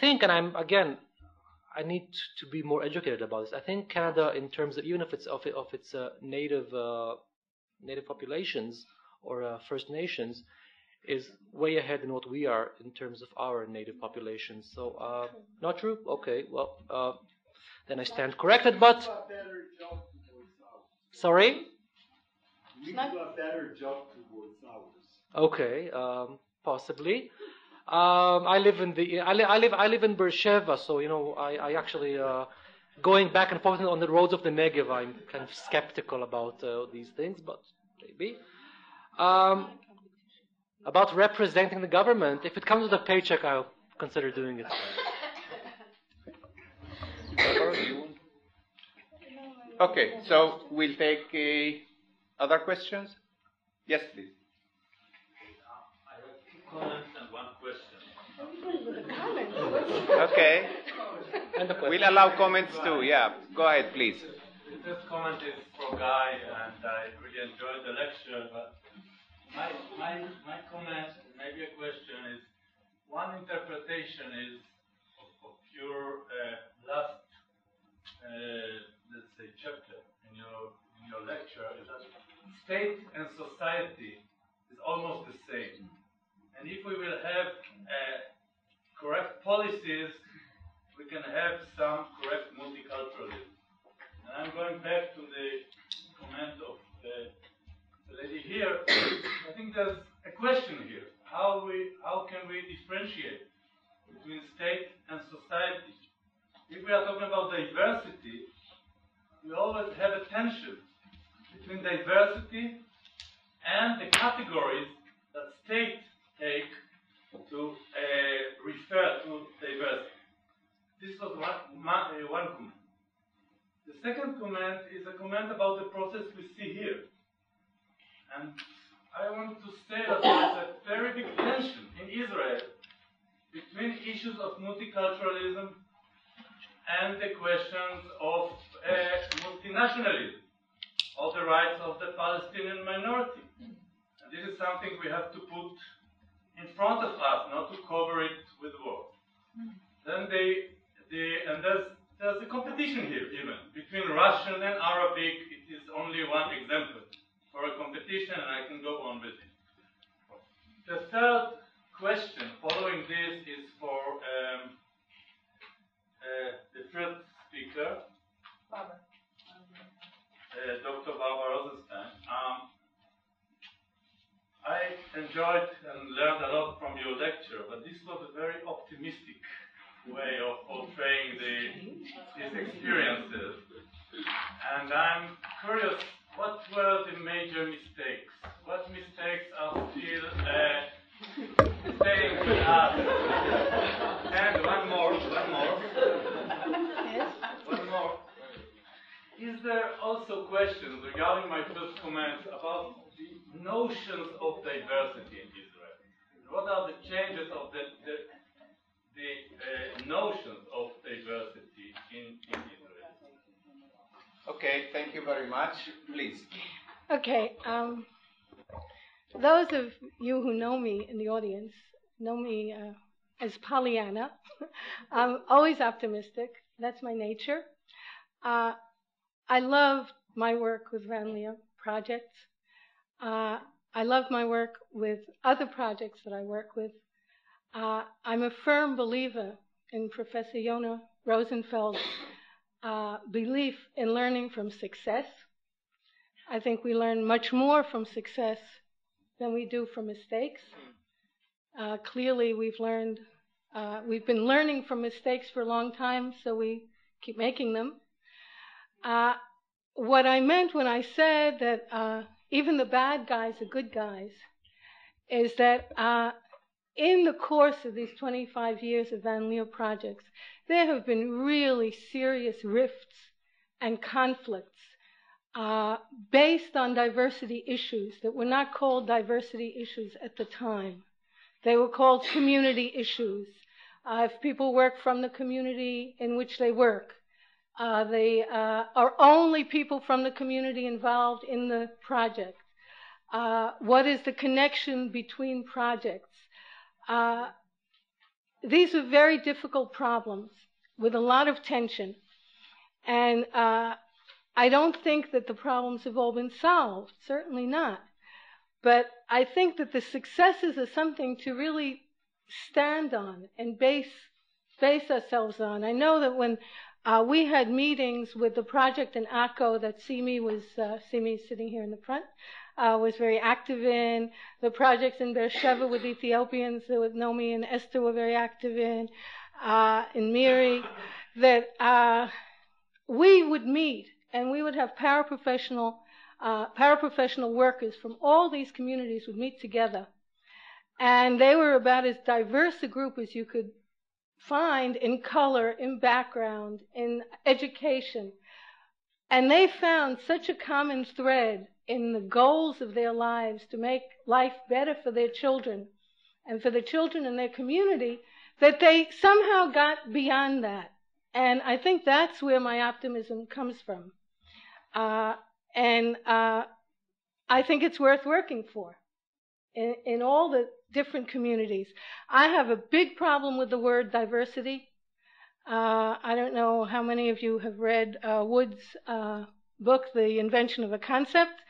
think, and I need to be more educated about this. I think Canada, in terms of even if it's of its native populations or First Nations, is way ahead in what we are in terms of our native populations. So, not true? Okay, well, then I stand corrected. But sorry. We do a better job towards ours. Okay, possibly. I live in Beersheba, so I actually going back and forth on the roads of the Negev. I'm kind of skeptical about these things, but maybe. About representing the government, if it comes with a paycheck, I'll consider doing it. Okay, so we'll take other questions. Yes, please. I have 2 comments and 1 question. Okay. We'll allow comments too. Yeah, go ahead, please. The first comment is for Guy, and I really enjoyed the lecture, but My comment, maybe a question, is one interpretation is of your last, let's say, chapter in your lecture is that state and society is almost the same. And if we will have correct policies, we can have some correct multiculturalism. And I'm going back to the comment of the lady here. I think there's a question here. How can we differentiate between state and society? If we are talking about diversity, we always have a tension between diversity and the categories that states take to refer to diversity. This was one comment. The second comment is a comment about the process we see here. And I want to say that there's a very big tension in Israel between issues of multiculturalism and the questions of multinationalism, of the rights of the Palestinian minority. And this is something we have to put in front of us, not to cover it with words. Then there's a competition here even between Russian and Arabic. It is only one example for a competition, and I can go on with it. The third question following this is for the first speaker, Dr. Barbara Rosenstein. I enjoyed and learned a lot from your lecture, but this was a very optimistic way of portraying these experiences. And I'm curious, what were the major mistakes? What mistakes are still staying with us? And one more. Is there also questions regarding my first comment about the notions of diversity in Israel? What are the changes of the notions of diversity in Israel? Okay, thank you very much. Please. Okay. Those of you who know me in the audience know me as Pollyanna. I'm always optimistic. That's my nature. I love my work with Van Leer projects. I love my work with other projects that I work with. I'm a firm believer in Professor Yonah Rosenfeld's belief in learning from success. I think we learn much more from success than we do from mistakes. Clearly, we've been learning from mistakes for a long time, so we keep making them. What I meant when I said that even the bad guys are good guys is that in the course of these 25 years of Van Leer projects, there have been really serious rifts and conflicts based on diversity issues that were not called diversity issues at the time. They were called community issues. If people work from the community in which they work, they are only people from the community involved in the project. What is the connection between projects? These are very difficult problems with a lot of tension. And I don't think that the problems have all been solved, certainly not. But I think that the successes are something to really stand on and base ourselves on. I know that when we had meetings with the project in Akko that Simi sitting here in the front, was very active in, the projects in Beersheba with Ethiopians that Nomi and Esther were very active in Miri, that we would meet and we would have paraprofessional workers from all these communities would meet together. And they were about as diverse a group as you could find in color, in background, in education. And they found such a common thread in the goals of their lives to make life better for their children and for the children in their community that they somehow got beyond that. And I think that's where my optimism comes from. And I think it's worth working for. in all the different communities. I have a big problem with the word diversity. I don't know how many of you have read Wood's book, The Invention of a Concept.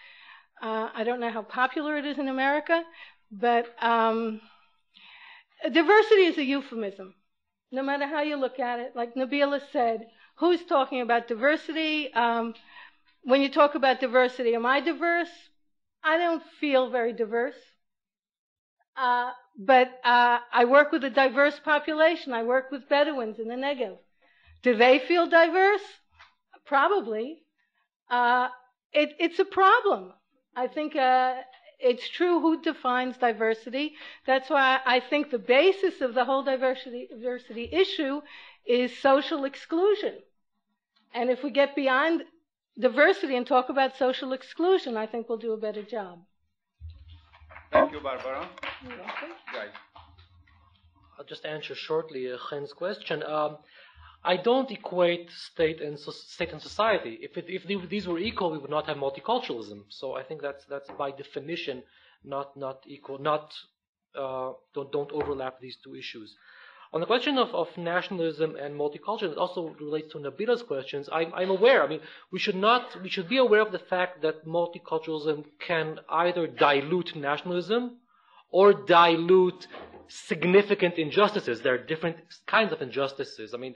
I don't know how popular it is in America, but diversity is a euphemism, no matter how you look at it. Like Nabila said, who's talking about diversity? When you talk about diversity, am I diverse? I don't feel very diverse. But I work with a diverse population. I work with Bedouins in the Negev. Do they feel diverse? Probably. It's a problem. I think it's true who defines diversity. That's why I think the basis of the whole diversity issue is social exclusion. And if we get beyond diversity and talk about social exclusion, I think we'll do a better job. Thank you, Barbara. You're welcome. Guys. I'll just answer shortly Chen's question. I don't equate state and society. If these were equal, we would not have multiculturalism. So I think that's by definition not equal. Don't overlap these two issues. On the question of nationalism and multiculturalism, it also relates to Nabila's questions. I'm aware. I mean, we should be aware of the fact that multiculturalism can either dilute nationalism or dilute significant injustices. There are different kinds of injustices. I mean,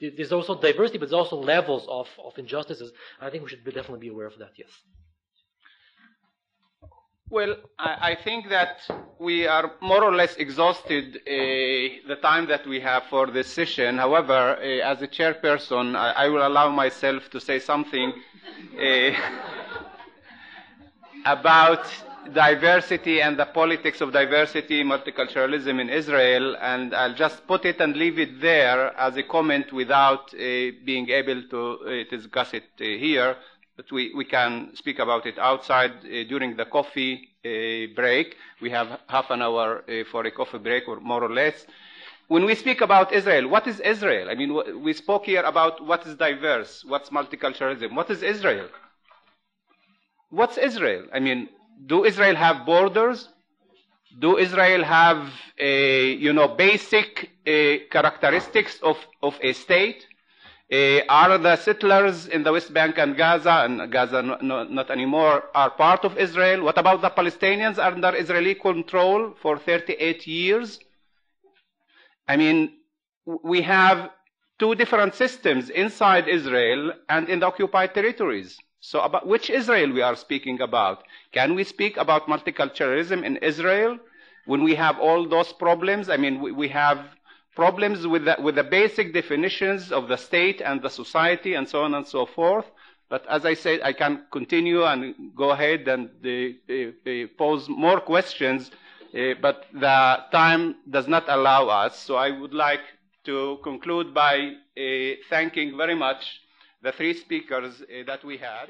there's also diversity, but there's also levels of injustices. I think we should definitely be aware of that, yes. Well, I think that we are more or less exhausted the time that we have for this session. However, as a chairperson, I will allow myself to say something about diversity and the politics of diversity, multiculturalism in Israel, and I'll just put it and leave it there as a comment without being able to discuss it here. But we can speak about it outside during the coffee break. We have half an hour for a coffee break, or more or less. When we speak about Israel, what is Israel? I mean, we spoke here about what is diverse, what's multiculturalism. What is Israel? What's Israel? I mean, do Israel have borders? Do Israel have basic characteristics of a state? Are the settlers in the West Bank and Gaza not anymore, are part of Israel? What about the Palestinians under Israeli control for 38 years? I mean, we have two different systems inside Israel and in the occupied territories. So about which Israel we are speaking about? Can we speak about multiculturalism in Israel when we have all those problems? I mean, we have problems with the basic definitions of the state and the society and so on and so forth. But as I said, I can continue and go ahead and pose more questions, but the time does not allow us. So I would like to conclude by thanking very much the three speakers that we had.